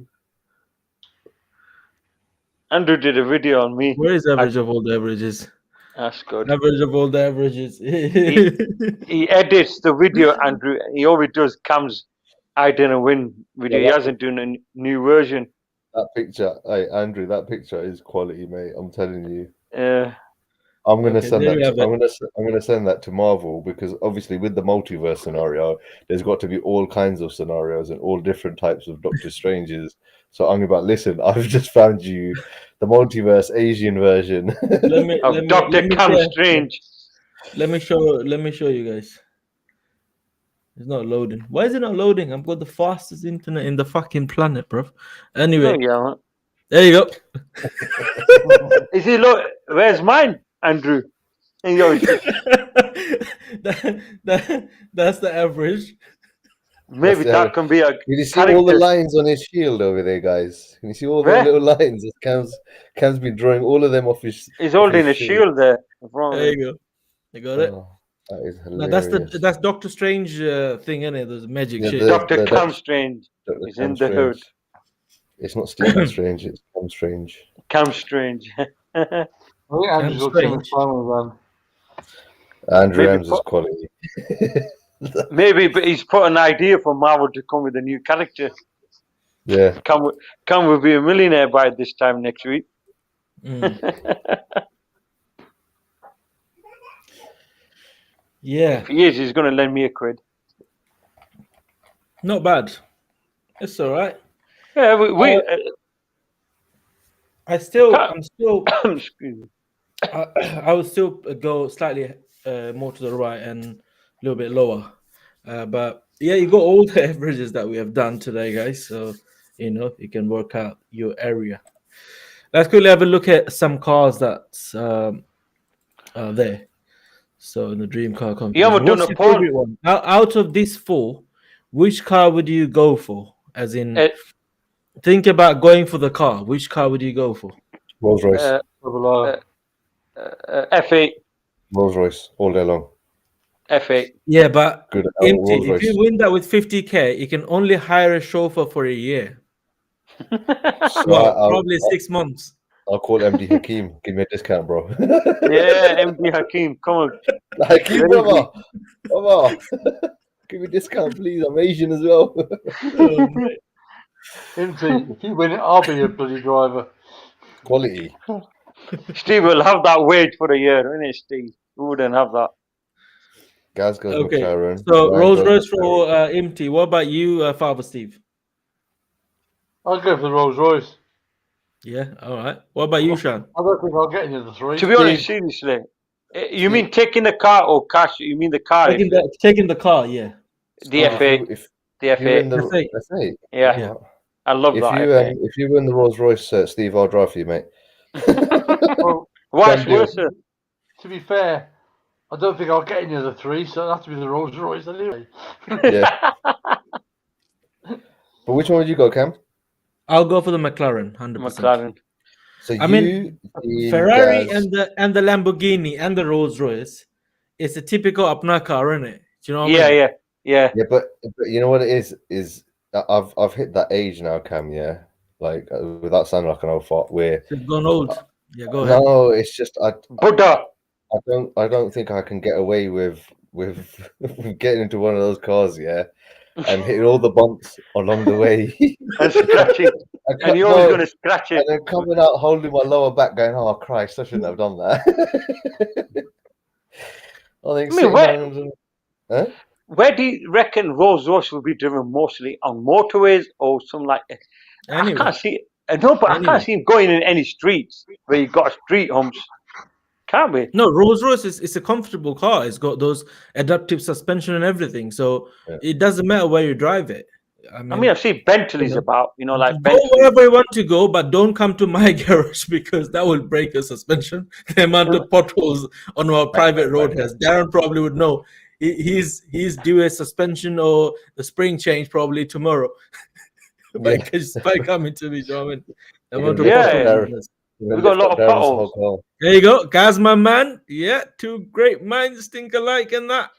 Andrew did a video on me.
Where is average of all the averages?
That's good.
Average of all the averages.
He edits the video, Andrew. He always does Cam's I didn't win video. He hasn't done a new version.
That picture, hey Andrew, that picture is quality, mate. I'm telling you.
Yeah.
I'm gonna send that. I'm gonna send that to Marvel because obviously with the multiverse scenario, there's got to be all kinds of scenarios and all different types of Doctor Stranges. So I'm about listen. I've just found you the multiverse Asian version
of Doctor Kam Strange.
Let me show you guys. It's not loading. Why is it not loading? I've got the fastest internet in the fucking planet, bro. Anyway, there you go.
Is he where's mine, Andrew? Yo,
That's the average.
maybe
the
that
average.
can be a
Can you see all the
character.
lines on his shield over there, guys? Can you see all the
Where?
little lines? Cam's been drawing all of them off his.
He's
off
holding
his
a shield there. in front of
There
him.
you go. You got it.
Oh, that is
Now
hilarious.
that's Doctor Strange thing, isn't it? There's magic
Yeah,
shit.
Dr. Cam Strange
Dr.
is
Cam
in the hood.
Strange. It's not Stephen Strange. It's Cam Strange.
Cam Strange.
I think Andrew's got too much
Strange.
fun with them.
Andrew
Maybe
Ems is quality.
Maybe, but he's put an idea for Marvel to come with a new character.
Yeah.
Cam will be a millionaire by this time next week.
Mm. Yeah,
If he is, he's going to lend me a quid.
not bad. It's all right.
Yeah, we
I'm still.
excuse me.
I would still go slightly more to the right and a little bit lower. But yeah, you got all the averages that we have done today, guys. So you can work out your area. Let's quickly have a look at some cars that's are there. So in the dream car competition,
You haven't done
what's
a
your
poll?
favorite one? Out of these four, which car would you go for? As in, think about going for the car. Which car would you go for?
Rolls Royce.
F8.
Rolls Royce all day long.
F8.
Yeah, but
Good.
empty.
Rolls
If
Royce.
you win that with 50K, you can only hire a chauffeur for a year.
So
Well, probably 6 months.
I'll call MD Hakeem. Give me a discount, bro.
Yeah, MD Hakeem, come on.
Hakeem, brother. Give me a discount, please. I'm Asian as well.
If you win it, I'll be a bloody driver.
Quality.
Steve will have that wage for a year, isn't it, Steve? Who wouldn't have that?
Gaz goes
Okay,
McLaren.
so
Ryan
Rolls
goes
Royce
McLaren.
for empty. What about you, Father Steve?
I'll go for the Rolls Royce.
Yeah, all right. What about you, Sean?
I don't think I'll get any of the three.
To be honest, seriously, you mean taking the car or cash? You mean the car?
Taking the car, yeah.
The F8.
If
The
you win
F8.
the
F8.
F8.
Yeah.
Yeah.
I love
If
that.
you
F8.
if you win the Rolls Royce, Steve, I'll drive for you, mate.
Well,
Vice
Can do.
versa.
to be fair, I don't think I'll get any of the three, so it'll have to be the Rolls Royce anyway.
Yeah. But which one would you go, Cam?
I'll go for the McLaren, 100%.
McLaren.
So
I mean, Ferrari and the Lamborghini and the Rolls Royce, it's a typical apna car, isn't it? Do you know what I mean?
Yeah.
Yeah, but you know what it is I've hit that age now, Cam. Yeah, like without sounding like an old fart, where
It's gone old. Yeah, go ahead.
no, it's just
Buddha.
I don't think I can get away with getting into one of those cars, yeah, and hitting all the bumps along the way.
And scratching. And you're always going to scratch
And
it.
then coming out holding my lower back, going, "Oh Christ, I shouldn't have done that." I think.
I mean, where do you reckon Rolls Royce will be driven mostly on motorways or something like that?
Anyway.
I can't see it. No, but I can't see him going in any streets where you've got street humps. Can't we?
No, Rolls Royce is a comfortable car. It's got those adaptive suspension and everything. So it doesn't matter where you drive it. I mean
I've seen Bentleys about, like
go
Bentley.
wherever you want to go, but don't come to my garage because that will break your suspension. The amount of potholes on our private road has. Darren probably would know. He's due a suspension or the spring change probably tomorrow. by coming to me, John. The amount of potholes.
We've got a lot of potholes.
There you go, Gaz, my man. Yeah, two great minds think alike and that.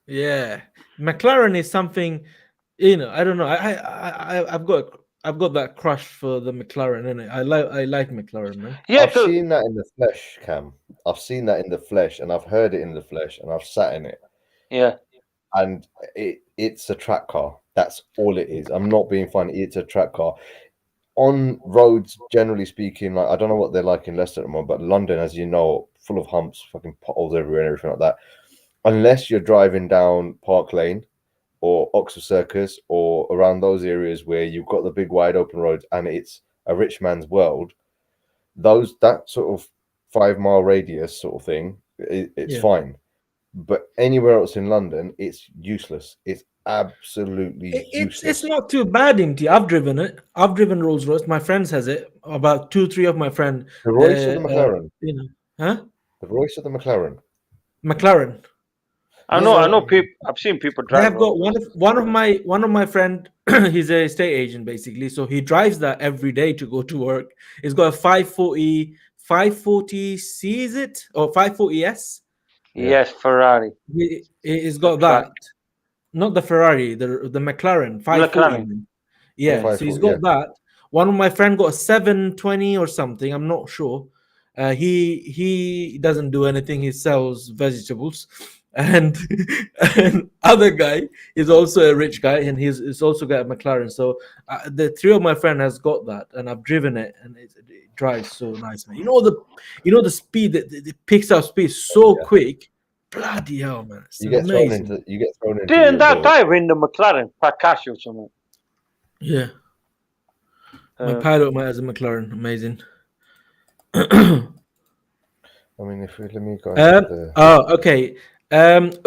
Yeah, McLaren is something, I don't know. I've got that crush for the McLaren, innit? I like McLaren, man.
Yeah,
I've seen that in the flesh, Cam. I've seen that in the flesh, and I've heard it in the flesh, and I've sat in it.
Yeah,
and it's a track car. That's all it is. I'm not being funny. It's a track car. On roads, generally speaking, like I don't know what they're like in Leicester at the moment, but London, as you know, full of humps, fucking potholes everywhere and everything like that. Unless you're driving down Park Lane or Oxford Circus or around those areas where you've got the big wide open roads and it's a rich man's world, that sort of 5 mile radius sort of thing, it's fine. But anywhere else in London, it's useless. It's absolutely useless.
It's not too bad, MT. I've driven it. I've driven Rolls Royce. My friends has it. About 2-3 of my friends.
The Royce or the McLaren?
Huh?
The Royce or the McLaren?
McLaren.
I
This,
know people. I've seen people
I
drive
have got
Rolls.
one of my friend. He's a estate agent basically, so he drives that every day to go to work. He's got a 540C, is it, or 540S?
Yeah.
Yes, Ferrari.
He's
The
got
track.
that. Not the Ferrari, the McLaren 540.
McLaren.
Yeah, so
540,
he's got
yeah.
that. One of my friend got a 720 or something. I'm not sure. He doesn't do anything. He sells vegetables, and, and other guy is also a rich guy, and he's also got a McLaren. So the three of my friend has got that, and I've driven it, and it drives so nice, man. You know the speed that it picks up speed so
Yeah.
quick. Bloody hell, man! It's
You get thrown
amazing.
into
Didn't
your
that
little-
guy win the McLaren? Prakash or something?
Yeah, my
Uh,
pilot has a McLaren. Amazing.
I mean, let me go into the.
Okay.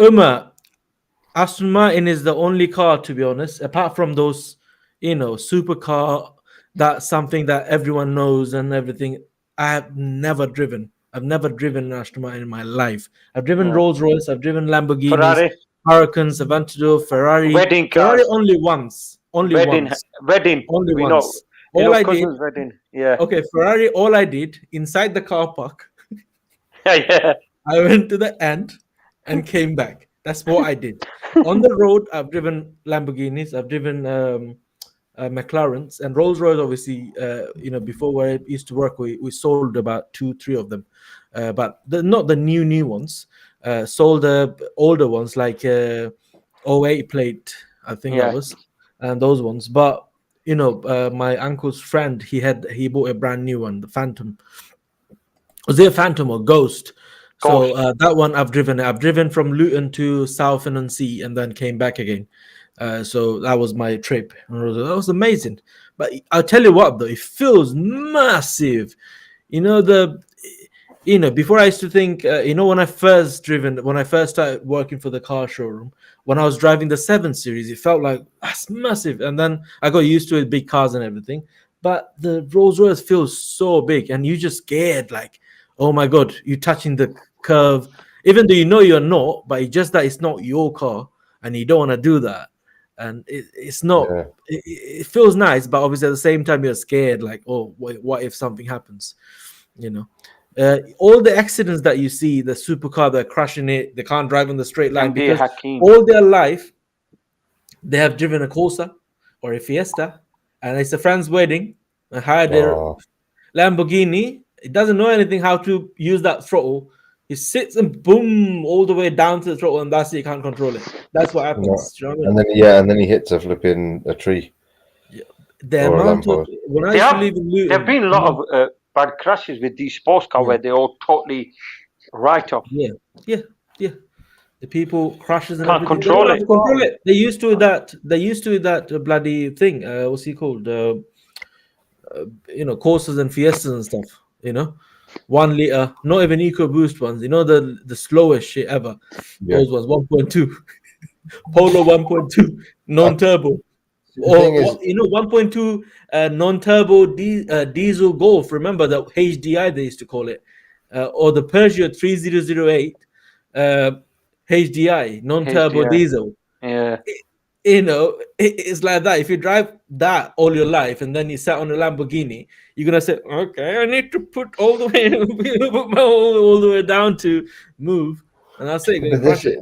Umar, Aston Martin is the only car, to be honest, apart from those, supercar. That's something that everyone knows and everything. I have never driven. I've never driven an Aston Martin in my life. I've driven
Yeah.
Rolls Royce. I've driven Lamborghinis,
Ferrari,
Hurricanes, Aventador, Ferrari.
wedding
Ferrari
cars,
only once. Only
wedding,
once.
wedding.
Only
We
once.
know,
All I did.
cousins' wedding. Yeah,
Okay, Ferrari. All I did inside the car park.
yeah.
I went to the end and came back. That's what I did. On the road, I've driven Lamborghinis, I've driven McLarens, and Rolls Royce. Obviously, before where I used to work, we sold about 2-3 of them, but not the new ones. Sold the older ones like '08 plate, I think
Yeah.
that was, and those ones. But my uncle's friend, he bought a brand new one, the Phantom. Was it a Phantom or Ghost? So that one I've driven. I've driven from Luton to Southend-on-Sea and then came back again. So that was my trip. And that was amazing. But I'll tell you what, though, it feels massive. Before I used to think, when I first started working for the car showroom, when I was driving the 7 Series, it felt like that's massive. And then I got used to it, big cars and everything. But the Rolls Royce feels so big, and you just scared, like, oh my God, you're touching the curve, even though you know you're not, but it's just that it's not your car, and you don't want to do that. And it's not,
Yeah.
it feels nice, but obviously at the same time, you're scared, like, oh, what if something happens? All the accidents that you see, the supercar, they're crushing it, they can't drive on the straight line
MD
because
Hakim.
all their life they have driven a Corsa or a Fiesta, and it's a friend's wedding, and hired their
Oh,
Lamborghini. It doesn't know anything how to use that throttle. He sits and boom all the way down to the throttle, and that's it. He can't control it. That's what happens. Do you know what I mean?
and then he hits a flipping a tree
The
or a
amount of
lamppost.
when I
They
used to
have-
live in Luton,
There've been a lot of bad crashes with these sports cars where they all totally write off.
yeah. The people crashes and
Can't
everything.
control
They don't have
it.
to control it. They used to that. They used to that bloody thing. What's he called? Courses and Fiestas and stuff. 1 liter, not even EcoBoost ones. The slowest shit ever.
Yeah.
Those ones 1.2, Polo 1.2, non-turbo.
The thing is,
1.2 non-turbo diesel Golf. Remember the HDI they used to call it, or the Peugeot 3008 HDI non-turbo
HDI.
diesel.
Yeah,
It's like that. If you drive that all your life and then you sat on a Lamborghini, you're gonna say, "Okay, I need to put all the way all the way down to move," and that's it.
but this is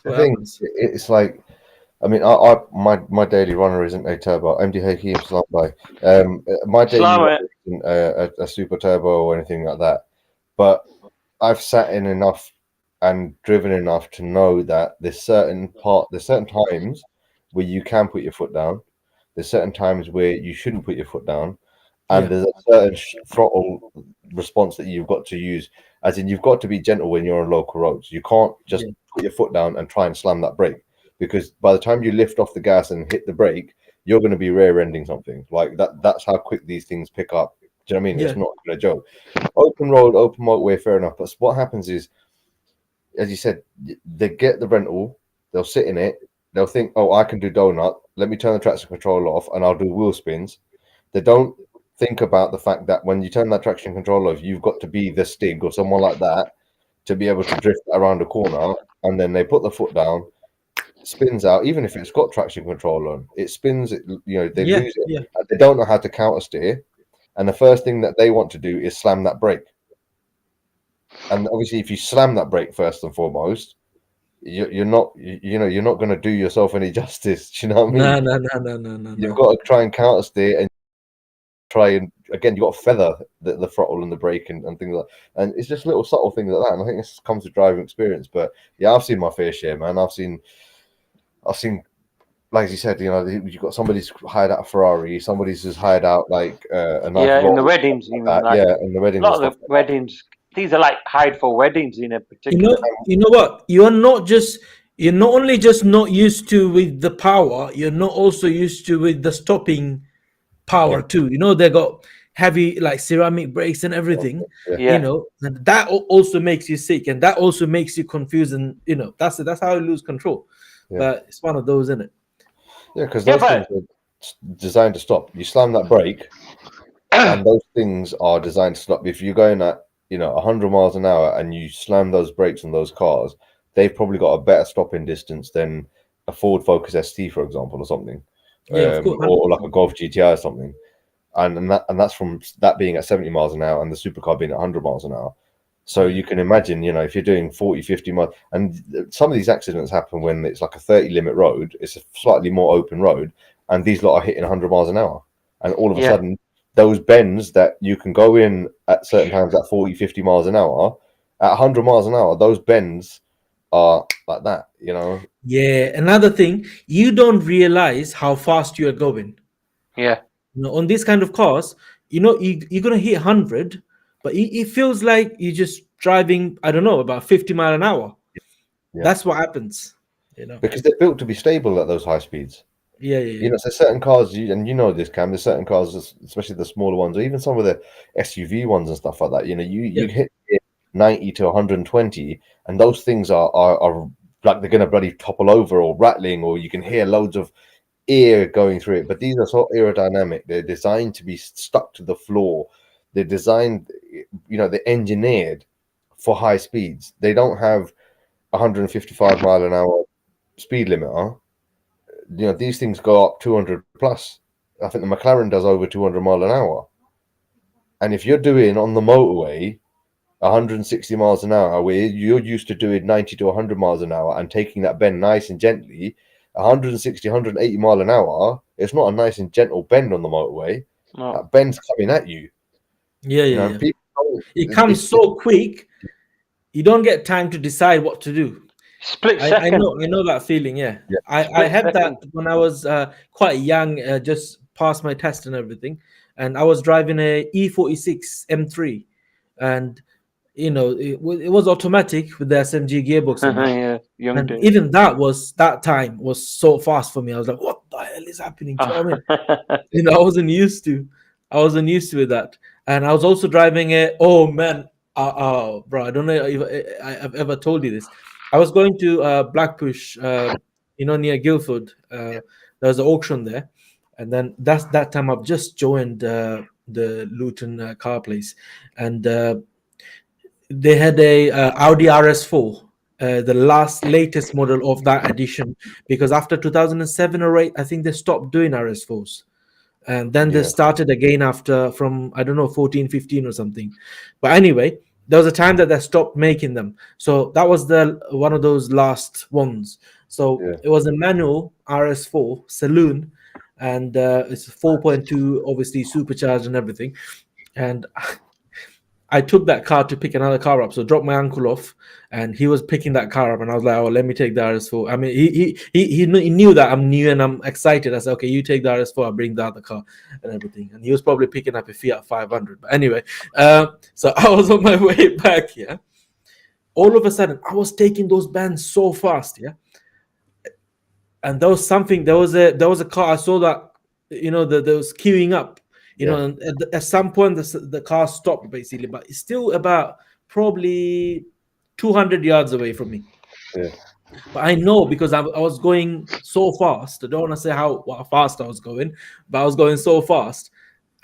the
what
thing.
happens.
It's like, I mean, my daily runner isn't a turbo. MD Hakim Salam by. My daily
Salam,
runner isn't a super turbo or anything like that. But I've sat in enough and driven enough to know that there's certain times where you can put your foot down. There's certain times where you shouldn't put your foot down, and there's a certain throttle response that you've got to use. As in, you've got to be gentle when you're on local roads. You can't just put your foot down and try and slam that brake, because by the time you lift off the gas and hit the brake, you're going to be rear-ending something. Like that. That's how quick these things pick up. Do you know what I mean?
Yeah.
It's not even a joke. Open road, open motorway, fair enough. But what happens is, as you said, they get the rental, they'll sit in it, they'll think, oh, I can do donut, let me turn the traction control off and I'll do wheel spins. They don't think about the fact that when you turn that traction control off, you've got to be the Stig or someone like that to be able to drift around a corner, and then they put the foot down, spins out. Even if it's got traction control on, it spins. They lose it.
Yeah.
They don't know how to counter steer, and the first thing that they want to do is slam that brake. And obviously, if you slam that brake first and foremost, you're not going to do yourself any justice. Do you know what I mean?
No.
You've got to try and counter steer and try and again, you got to feather the throttle and the brake and things like that. And it's just little subtle things like that. And I think this comes with driving experience. But yeah, I've seen my fair share, man. I've seen, like you said, you've got somebody's hired out a Ferrari, somebody's just hired out like a nice
in the
Rolls,
weddings, even
like
like
in the weddings.
a lot of the weddings. These are like hired for weddings in a particular.
You know what? You're not only just not used to with the power. You're not also used to with the stopping power too. They got heavy like ceramic brakes and everything.
Yeah.
And that also makes you sick, and that also makes you confused. And that's how you lose control.
Yeah.
But it's one of those, isn't it?
Yeah, because those things are designed to stop. You slam that brake, and those things are designed to stop. If you're going at 100 miles an hour and you slam those brakes on those cars, they've probably got a better stopping distance than a Ford Focus ST, for example, or something.
Yeah, of course,
or like a Golf GTI or something. And that's from that being at 70 miles an hour and the supercar being at 100 miles an hour. So you can imagine, if you're doing 40, 50 miles, and some of these accidents happen when it's like a 30 limit road, it's a slightly more open road, and these lot are hitting 100 miles an hour. And all of a sudden, those bends that you can go in at certain times at 40, 50 miles an hour, at 100 miles an hour, those bends are like that,
Yeah, another thing, you don't realize how fast you are going.
Yeah.
On these kind of cars, you're going to hit 100, but it feels like you're just driving, I don't know, about 50 mile an hour.
Yeah.
That's what happens,
Because they're built to be stable at those high speeds.
Yeah.
So certain cars, and this, Cam, there's certain cars, especially the smaller ones, or even some of the SUV ones and stuff like that. You hit 90 to 120, and those things are like they're going to bloody topple over or rattling, or you can hear loads of air going through it. But these are so aerodynamic. They're designed to be stuck to the floor. They're designed, they're engineered for high speeds. They don't have 155 mile an hour speed limiter. These things go up 200 plus. I think the McLaren does over 200 mile an hour. And if you're doing on the motorway 160 miles an hour, where you're used to doing 90 to 100 miles an hour and taking that bend nice and gently, 160, 180 mile an hour, it's not a nice and gentle bend on the motorway.
No.
That bend's coming at you.
Yeah. It comes so quick, you don't get time to decide what to do.
Split second.
I know that feeling. Yeah. I had that when I was quite young, just passed my test and everything, and I was driving a E46 M3, and it was automatic with the SMG gearbox. And even that time was so fast for me. I was like, what the hell is happening? Do you know what I mean? I wasn't used to it that. And I was also driving bro, I don't know if I've ever told you this. I was going to Blackpush, near Guildford. There was an auction there, and then that time I've just joined the Luton car place, and they had a Audi RS4, the latest model of that edition, because after 2007 or 8, I think they stopped doing RS4s. And then they started again from, I don't know, 14, 15 or something. But anyway, there was a time that they stopped making them. So that was one of those last ones. So it was a manual RS4 saloon, and it's 4.2, obviously supercharged and everything. And I took that car to pick another car up, so dropped my uncle off, and he was picking that car up, and I was like, "Oh, let me take the RS4." I mean, he knew that I'm new and I'm excited. I said, "Okay, you take the RS4, I'll bring the other car and everything." And he was probably picking up a Fiat 500. But anyway, so I was on my way back. Yeah, all of a sudden, I was taking those bends so fast. Yeah, and there was a car. I saw that there was queuing up. And at some point the car stopped basically, but it's still about probably 200 yards away from me. But I know, because I was going so fast. I don't want to say how fast I was going, but I was going so fast,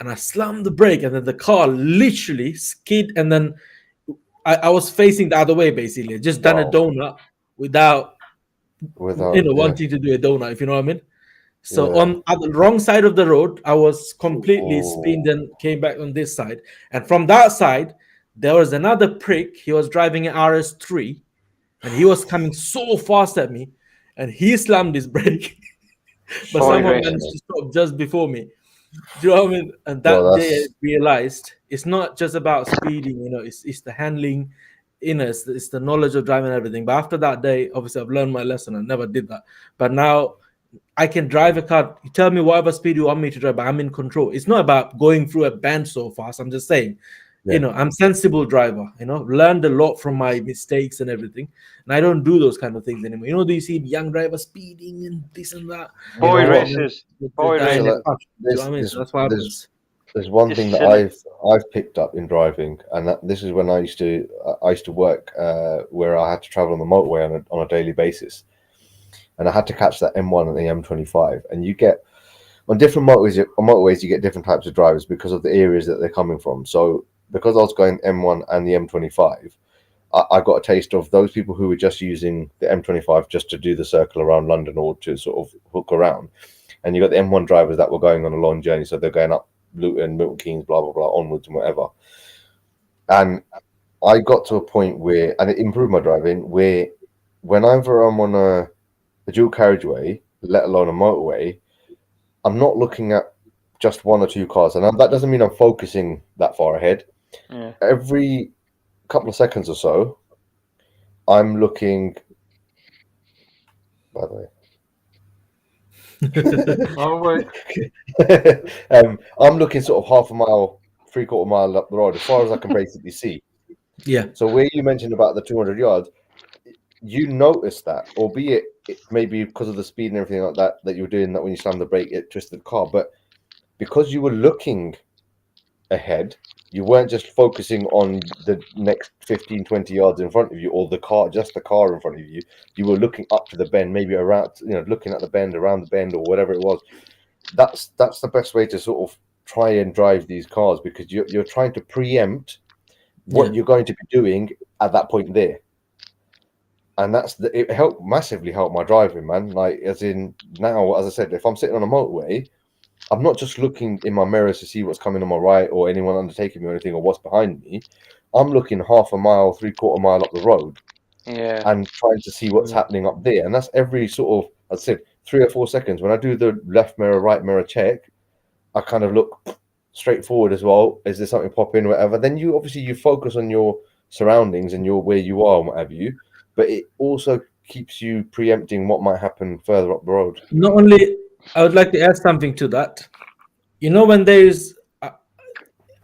and I slammed the brake, and then the car literally skid, and then I was facing the other way basically. Just done a
Wow.
donut without
Without,
you know
yeah,
wanting to do a donut, if you know what I mean. So
yeah.
on the wrong side of the road, I was completely
Oh,
spinned and came back on this side. And from that side, there was another prick. He was driving an RS3, and he was coming so fast at me, and he slammed his brake, but
Boy
somehow
racing.
managed to stop just before me. Do you know what I mean? And
well,
that day I
that's
realized it's not just about speeding, it's the handling, it's the knowledge of driving and everything. But after that day, obviously I've learned my lesson. I never did that. But now I can drive a car. You tell me whatever speed you want me to drive, but I'm in control. It's not about going through a bend so fast. I'm just saying,
Yeah.
I'm sensible driver, learned a lot from my mistakes and everything. And I don't do those kind of things anymore. Do you see young drivers speeding and this and that?
you
Boy
know what?
races.
They
Boy
die in
So
a
racing.
that
crash. Do you know
there's
what I mean?
there's
So that's what
there's
happens.
there's one
It's
thing that
silly.
I've picked up in driving, and this is when I used to work where I had to travel on the motorway on a daily basis, and I had to catch that M1 and the M25, and you get on different motorways you get different types of drivers because of the areas that they're coming from. So because I was going M1 and the M25, I got a taste of those people who were just using the M25 just to do the circle around London or to sort of hook around, and you got the M1 drivers that were going on a long journey, so they're going up Luton, Milton Keynes, blah blah blah, onwards and whatever. And I got to a point where, and it improved my driving, where whenever I'm on a dual carriageway, let alone a motorway, I'm not looking at just one or two cars, and that doesn't mean I'm focusing that far ahead.
Yeah.
Every couple of seconds or so, I'm looking. By the way.
Oh, wait.
I'm looking sort of half a mile, 3/4 mile up the road, as far as I can basically see.
Yeah.
So where you mentioned about the 200 yards, you noticed that, albeit maybe because of the speed and everything like that, that you were doing that when you slammed the brake, it twisted the car. But because you were looking ahead, you weren't just focusing on the next 15, 20 yards in front of you, or just the car in front of you. You were looking up to the bend, maybe around, looking at the bend, around the bend, or whatever it was. That's the best way to sort of try and drive these cars, because you're trying to preempt what you're going to be doing at that point there. And it helped massively help my driving, man. Like, as in now, as I said, if I'm sitting on a motorway, I'm not just looking in my mirrors to see what's coming on my right or anyone undertaking me or anything or what's behind me. I'm looking half a mile, 3/4 mile up the road, and trying to see what's happening up there. And that's every sort of, as I said, 3 or 4 seconds. When I do the left mirror, right mirror check, I kind of look straight forward as well. Is there something popping, whatever? Then you focus on your surroundings and where you are and what have you. But it also keeps you preempting what might happen further up the road.
Not only, I would like to add something to that. When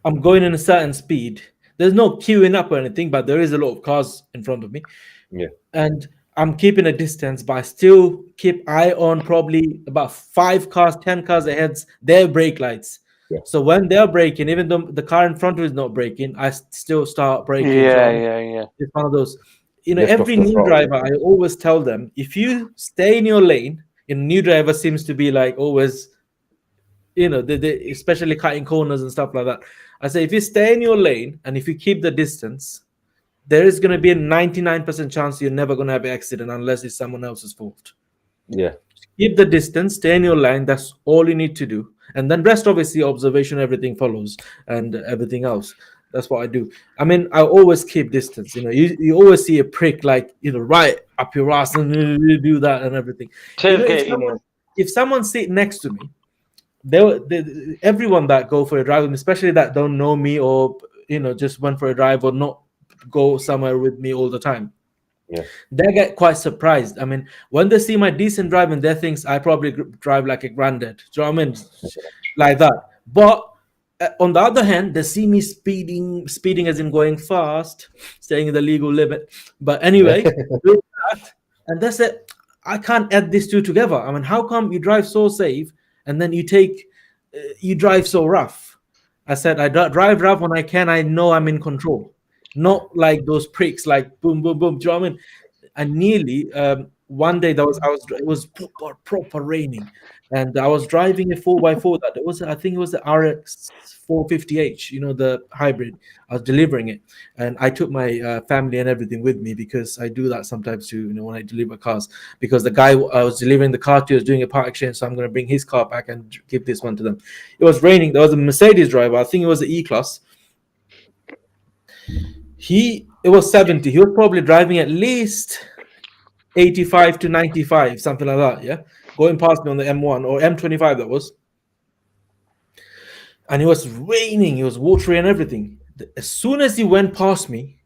I'm going in a certain speed, there's no queuing up or anything, but there is a lot of cars in front of me.
Yeah.
And I'm keeping a distance, but I still keep eye on probably about 5 cars, 10 cars ahead, their brake lights.
Yeah.
So when they're braking, even though the car in front of me is not braking, I still start braking.
Yeah.
It's one of those.
Lift
Every
off the
new
throttle.
driver, I always tell them, if you stay in your lane, new driver seems to be like always, they especially cutting corners and stuff like that. I say, if you stay in your lane and if you keep the distance, there is going to be a 99% chance you're never going to have an accident unless it's someone else's fault.
Yeah.
Keep the distance, stay in your lane. That's all you need to do. And then rest, obviously, observation, everything follows, and everything else. That's what I do. I mean, I always keep distance. You always see a prick like, right up your ass and you do that and everything. If someone sit next to me, everyone that go for a drive, especially that don't know me or, just went for a drive or not go somewhere with me all the time.
Yeah.
They get quite surprised. I mean, when they see my decent driving, they think I probably drive like a granddad. Do you know what I mean? Like that. But on the other hand, they see me speeding as in going fast, staying in the legal limit. But anyway, do that, and they said, I can't add these two together. I mean, how come you drive so safe and then you drive so rough? I said, I drive rough when I can. I know I'm in control. Not like those pricks, like boom, boom, boom. Do you know what I mean? And nearly one day it was proper raining, and I was driving a 4x4. That it was, I think it was the RX 450H, the hybrid. I was delivering it, and I took my family and everything with me because I do that sometimes too. When I deliver cars, because the guy I was delivering the car to was doing a part exchange, so I'm going to bring his car back and give this one to them. It was raining. There was a Mercedes driver. I think it was the E-Class. It was 70. He was probably driving at least 85 to 95, something like that. Yeah, going past me on the M1 or M25, that was. And it was raining, it was watery and everything. As soon as he went past me,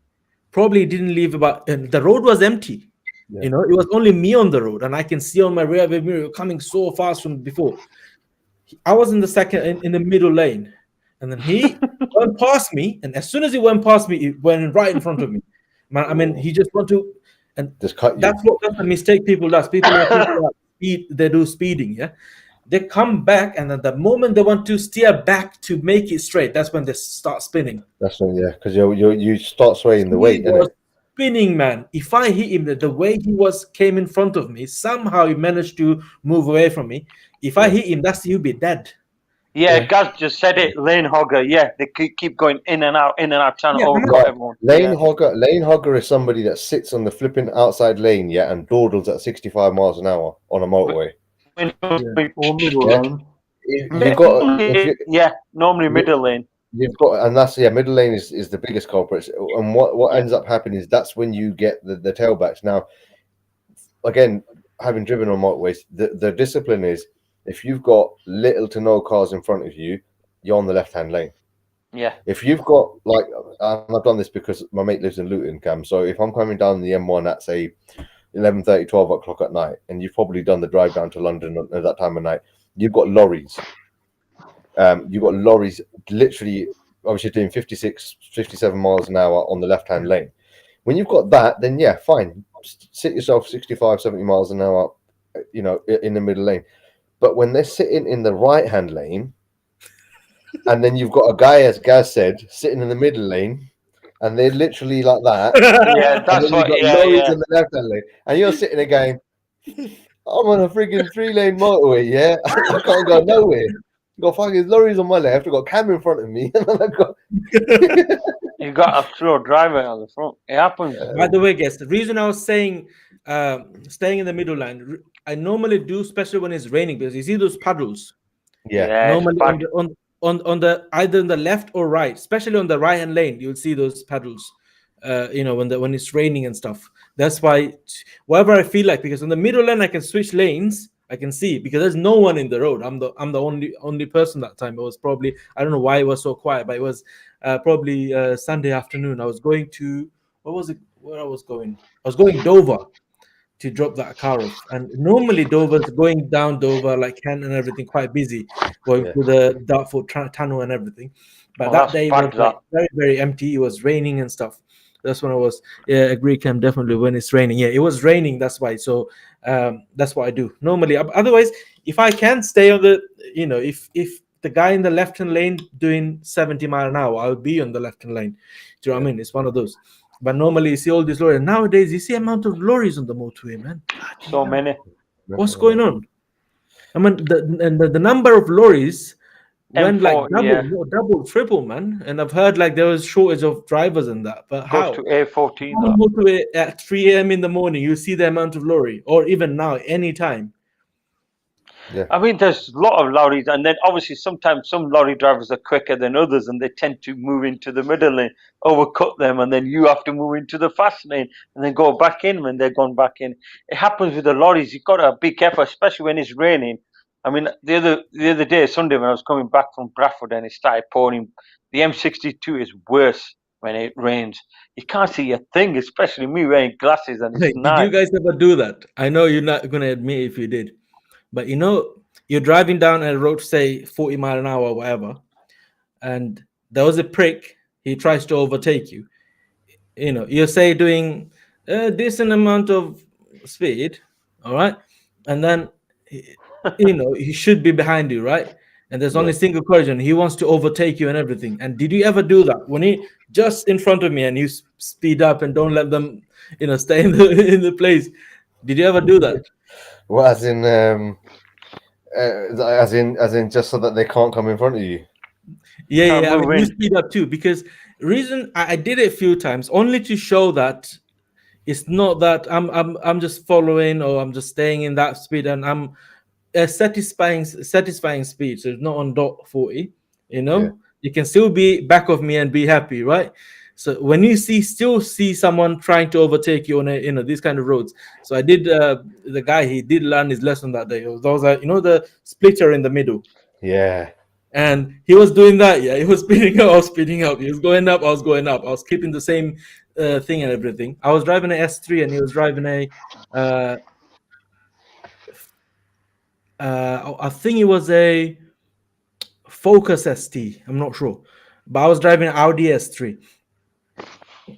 probably didn't leave and the road was empty.
Yeah.
It was only me on the road, and I can see on my rear view mirror coming so fast from before. I was in the second, in the middle lane, and then he went past me, and as soon as he went past me, he went right in front of me. Man, I mean, he just want to, and
Just cut you.
that's the mistake people do. People that speed, they do speeding, yeah. They come back, and at the moment they want to steer back to make it straight, that's when they start spinning.
That's when, yeah, because you start swaying the weight.
He was spinning, man. If I hit him, the way he came in front of me, somehow he managed to move away from me. If I hit him, he'll be dead.
Yeah, Gaz just said it. Lane hogger. Yeah, they keep going in and out, trying to overcut everyone.
Lane hogger is somebody that sits on the flipping outside lane, yeah, and dawdles at 65 miles an hour on a motorway.
Or middle lane.
Normally middle lane.
You've got, and that's middle lane is the biggest culprit. And what ends up happening is that's when you get the tailbacks. Now, again, having driven on motorways, the discipline is, if you've got little to no cars in front of you, you're on the left-hand lane.
Yeah.
If you've got, like, and I've done this because my mate lives in Luton, Cam. So if I'm coming down the M1 at, say, 11:30, 12 o'clock at night, and you've probably done the drive down to London at that time of night, you've got lorries. You've got lorries literally, obviously, doing 56, 57 miles an hour on the left-hand lane. When you've got that, then, yeah, fine. Sit yourself 65, 70 miles an hour, in the middle lane. But when they're sitting in the right-hand lane, and then you've got a guy, as Gaz said, sitting in the middle lane, and they're literally like that.
Yeah, that's what.
Lorries in the left-hand lane, and you're sitting there going, "I'm on a frigging 3-lane motorway, yeah. I can't go nowhere. I've got fucking lorries on my left. I've got Cam in front of me, and I've got."
You got a slow driver on the front. It happens.
By the way, guys, the reason I was saying staying in the middle line, I normally do, especially when it's raining, because you see those puddles.
Yeah.
Normally on the either on the left or right, especially on the right hand lane, you'll see those puddles. When it's raining and stuff. That's why whatever I feel like, because on the middle lane I can switch lanes. I can see, because there's no one in the road. I'm the only person that time. It was probably, I don't know why it was so quiet, but it was probably Sunday afternoon. I was going to, where I was going? I was going Dover to drop that car off. And normally Dover's going down Dover, like Kent and everything, quite busy, going through the Dartford tunnel and everything. But that day was like very, very empty. It was raining and stuff. That's when I was, agree, Cam, definitely when it's raining. Yeah, it was raining, that's why. So that's what I do normally. Otherwise, if I can stay on the, if the guy in the left-hand lane doing 70 miles an hour, I'll be on the left-hand lane. Do you know what I mean? It's one of those. But normally you see all these lorries. Nowadays, you see amount of lorries on the motorway, man.
So many.
What's going on? I mean, the number of lorries went like double, triple, man. And I've heard like there was shortage of drivers in that. But how?
Goes to A14.
On the motorway at 3 a.m. in the morning, you see the amount of lorry, or even now, anytime.
Yeah.
I mean, there's a lot of lorries, and then obviously sometimes some lorry drivers are quicker than others, and they tend to move into the middle lane, overcut them, and then you have to move into the fast lane and then go back in when they're gone back in. It happens with the lorries. You've got to be careful, especially when it's raining. I mean, the other day, Sunday, when I was coming back from Bradford and it started pouring, the M62 is worse when it rains. You can't see a thing, especially me wearing glasses. And it's night.
Did you guys ever do that? I know you're not going to admit if you did. But you're driving down a road, say 40 miles an hour or whatever, and there was a prick. He tries to overtake you. You're say doing a decent amount of speed, all right, and then he should be behind you, right? And there's only single collision. He wants to overtake you and everything. And did you ever do that when he just in front of me and you speed up and don't let them, stay in the place? Did you ever do that?
Well, as in, As in, just so that they can't come in front of you.
Yeah. I mean,
move
you
in.
speed up too, because reason I did it a few times only to show that it's not that I'm just following or I'm just staying in that speed, and I'm a satisfying speed. So it's not on dot 40. You know,
Yeah.
you can still be back of me and be happy, right? So when you still see someone trying to overtake you on these kind of roads. So I did. The guy, he did learn his lesson that day. It was those the splitter in the middle.
Yeah.
And he was doing that. Yeah, he was speeding up. I was speeding up. He was going up. I was going up. I was keeping the same thing and everything. I was driving an S3, and he was driving a. I think it was a Focus ST. I'm not sure, but I was driving an Audi S3,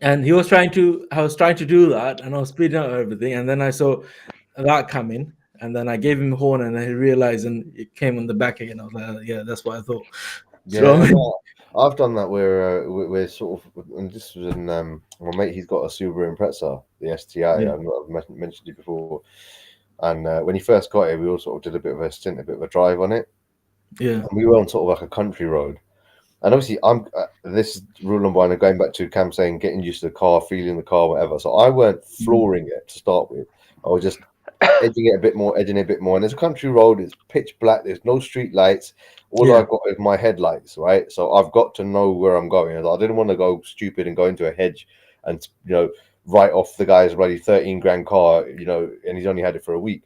and he was trying to. I was trying to do that, and I was speeding up everything, and then I saw that coming, and then I gave him a horn, and then he realized, and it came on the back again. I was like, yeah, that's what I thought. So
Yeah, no, I've done that where we're sort of, and this was in my mate. He's got a Subaru Impreza, the STI.
Yeah.
I've mentioned it before, and when he first got it, we all sort of did a bit of a stint, a bit of a drive on it.
yeah,
And we were on sort of like a country road, and obviously I'm this is rule number one. And going back to Cam saying getting used to the car, feeling the car, whatever. So I weren't flooring it to start with. I was just edging it a bit more, edging it a bit more. And there's a country road, it's pitch black, there's no street lights. All
Yeah.
I've got is my headlights, right? So I've got to know where I'm going. I didn't want to go stupid and go into a hedge and, write off the guy's bloody 13 grand car, and he's only had it for a week.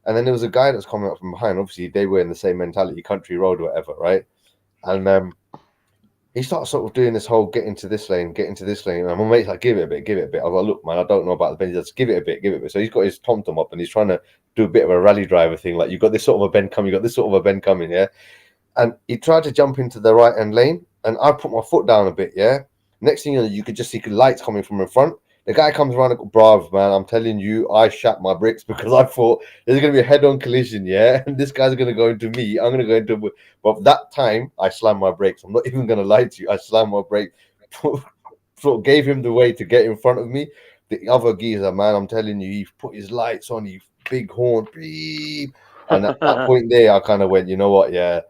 And then there was a guy that's coming up from behind. Obviously, they were in the same mentality, country road, whatever, right? And he starts sort of doing this whole get into this lane. And my mate's like, give it a bit. I was like, look, man, I don't know about the bend. Just give it a bit. So he's got his tom-tom up and he's trying to do a bit of a rally driver thing. Like, you've got this sort of a bend coming, yeah? And he tried to jump into the right-hand lane, and I put my foot down a bit, yeah? Next thing you know, you could just see lights coming from in front. The guy comes around and goes, bruv, man, I'm telling you, I shat my bricks because I thought there's going to be a head-on collision, yeah? And this guy's going to go into me. I'm going to go into... But that time, I slammed my brakes. I'm not even going to lie to you. I slammed my brakes. Sort of gave him the way to get in front of me. The other geezer, man, I'm telling you, he put his lights on, he big horn, beep. And at that point there, I kind of went, you know what, yeah,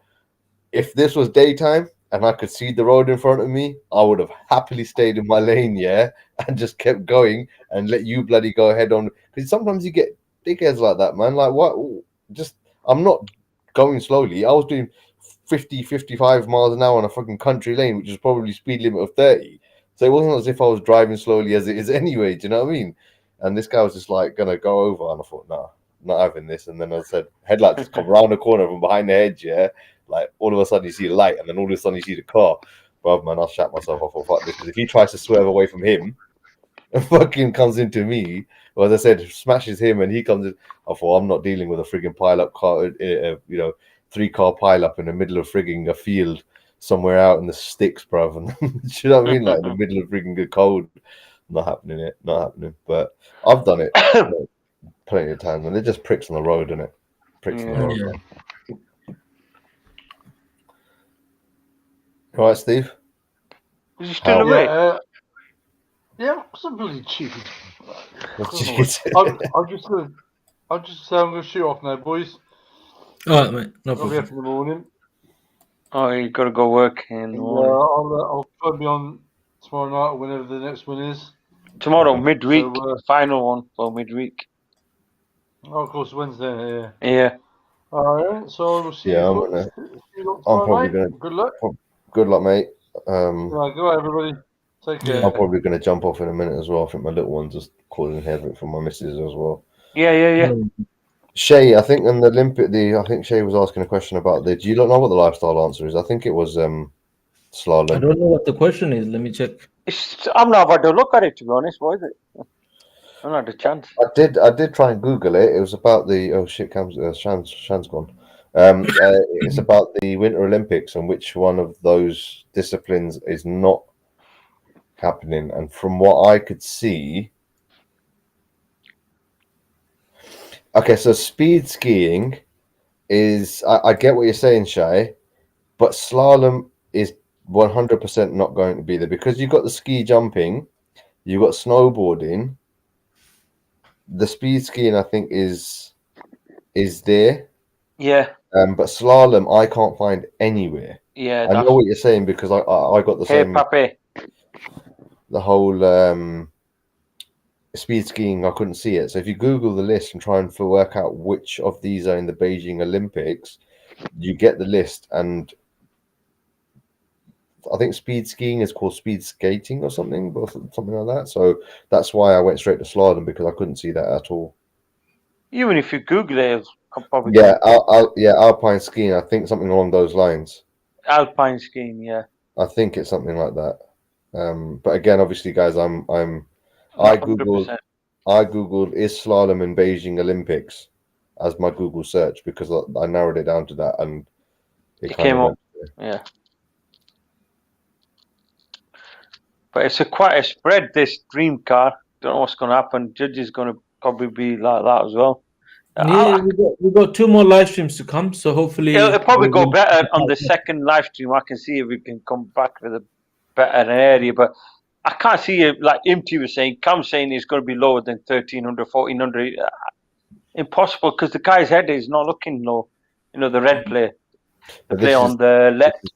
if this was daytime and I could see the road in front of me, I would have happily stayed in my lane, yeah, and just kept going and let you bloody go ahead on. Because sometimes you get dickheads like that, man. Like, what? Just, I'm not going slowly. I was doing 50, 55 miles an hour on a fucking country lane, which is probably speed limit of 30. So it wasn't as if I was driving slowly as it is anyway. Do you know what I mean? And this guy was just like going to go over, and I thought, nah, not having this. And then I said, headlights just come around the corner from behind the hedge, yeah. Like, all of a sudden you see the light, and then all of a sudden you see the car. Bruv, man, I'll shut myself off. Fuck this. Because if he tries to swerve away from him and fucking comes into me, or as I said, smashes him and he comes in, I thought, I'm not dealing with a frigging pile-up car, 3-car pile-up in the middle of frigging a field somewhere out in the sticks, bruv. And do you know what I mean? Like, in the middle of frigging good cold. Not happening. But I've done it plenty of times, and it just pricks on the road, innit? Pricks on the road.
Yeah.
All right, Steve?
Is he still awake?
Yeah, I'm bloody cheated.
What's
I'm
cheated?
I'm gonna shoot off now, boys.
All right, mate. No
I'll be
problem.
up in the morning.
Oh, you got to go work in the morning.
I'll try me on tomorrow night or whenever the next one is.
Tomorrow, midweek,
So,
final one for midweek.
Oh, of course, Wednesday.
Yeah.
All right. So we'll see.
Yeah,
See you
I'm
tomorrow
probably
night.
gonna.
Good luck.
Good luck, mate.
Right, go everybody. Take care.
I'm probably going to jump off in a minute as well. I think my little one's just causing havoc for my missus as well.
Yeah.
Shay, I think in the Olympic, I think Shay was asking a question about do you not know what the lifestyle answer is? I think it was slalom.
I don't know what the question is. Let me check.
I'm not about to look at it, to be honest. What is it? I'm not a chance.
I did try and Google it. It was about the Shan's gone. It's about the Winter Olympics and which one of those disciplines is not happening. And from what I could see, okay, so speed skiing is I get what you're saying, Shay, but slalom is 100% not going to be there because you've got the ski jumping, you've got snowboarding. The speed skiing, I think, is there.
Yeah.
But slalom, I can't find anywhere.
Yeah,
I know what you're saying because I got the
Hey,
same.
Pape.
The whole speed skiing, I couldn't see it. So if you Google the list and try and work out which of these are in the Beijing Olympics, you get the list. And I think speed skiing is called speed skating or something like that. So that's why I went straight to slalom, because I couldn't see that at all.
Even if you Google it, it'll probably
Yeah,
come.
alpine skiing. I think something along those lines.
Alpine skiing, yeah.
I think it's something like that. But again, obviously, guys, I googled
100%.
is slalom in Beijing Olympics as my Google search, because I narrowed it down to that, and it kind
came
of
up. Yeah. But it's quite a spread, this dream car. Don't know what's going to happen. Judge is going to probably be like that as well.
Yeah, we got 2 more live streams to come, so hopefully
It'll probably go better on the second live stream. I can see if we can come back with a better area, but I can't see it like MT was saying. Kam saying it's going to be lower than 1300, 1400. Impossible, because the guy's head is not looking low. You know, the red player, the player on the left.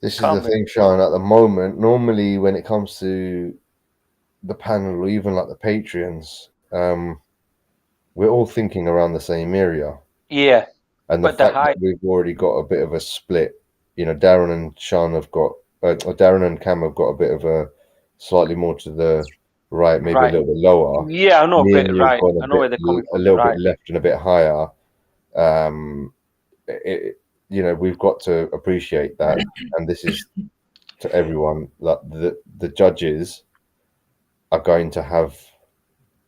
This is the thing, Sean. At the moment, normally when it comes to the panel or even like the Patreons, we're all thinking around the same area.
Yeah.
And the fact that we've already got a bit of a split, you know, Darren and Sean have got, or Darren and Cam have got a bit of a slightly more to the right, maybe a little bit lower.
Yeah, I know a bit right. I know where they're coming from.
A little bit left and a bit higher. You know, we've got to appreciate that, and this is to everyone, that the judges are going to have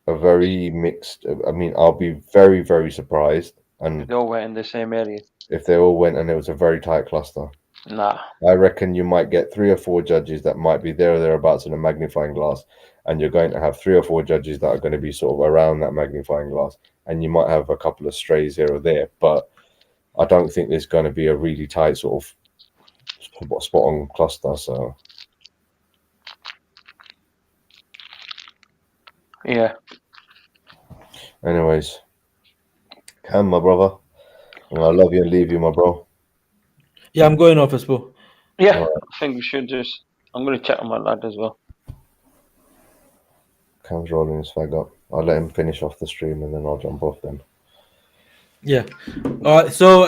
a very mixed. I mean, I'll be very, very surprised. And
they all went in the same area.
If they all went and it was a very tight cluster.
Nah.
I reckon you might get 3 or 4 judges that might be there or thereabouts in a magnifying glass, and you're going to have 3 or 4 judges that are going to be sort of around that magnifying glass, and you might have a couple of strays here or there, but I don't think there's going to be a really tight sort of spot on cluster. So
yeah.
Anyways, Cam, my brother, I love you and leave you, my bro.
Yeah, I'm going off as well.
Yeah, right. I think we should just. I'm going to check on my lad as well.
Cam's rolling his flag up. I'll let him finish off the stream and then I'll jump off then.
Yeah. All right. So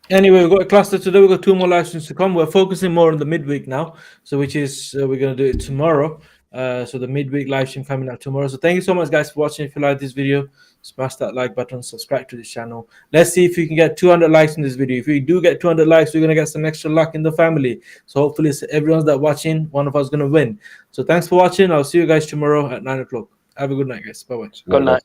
anyway, we've got a cluster today. We've got 2 more live streams to come. We're focusing more on the midweek now. So which is we're going to do it tomorrow. So the midweek live stream coming out tomorrow. So thank you so much, guys, for watching. If you like this video, smash that like button, subscribe to the channel. Let's see if we can get 200 likes in this video. If we do get 200 likes, we're going to get some extra luck in the family. So hopefully everyone's that watching, one of us is going to win. So thanks for watching. I'll see you guys tomorrow at 9 o'clock. Have a good night, guys. Bye-bye.
Good night.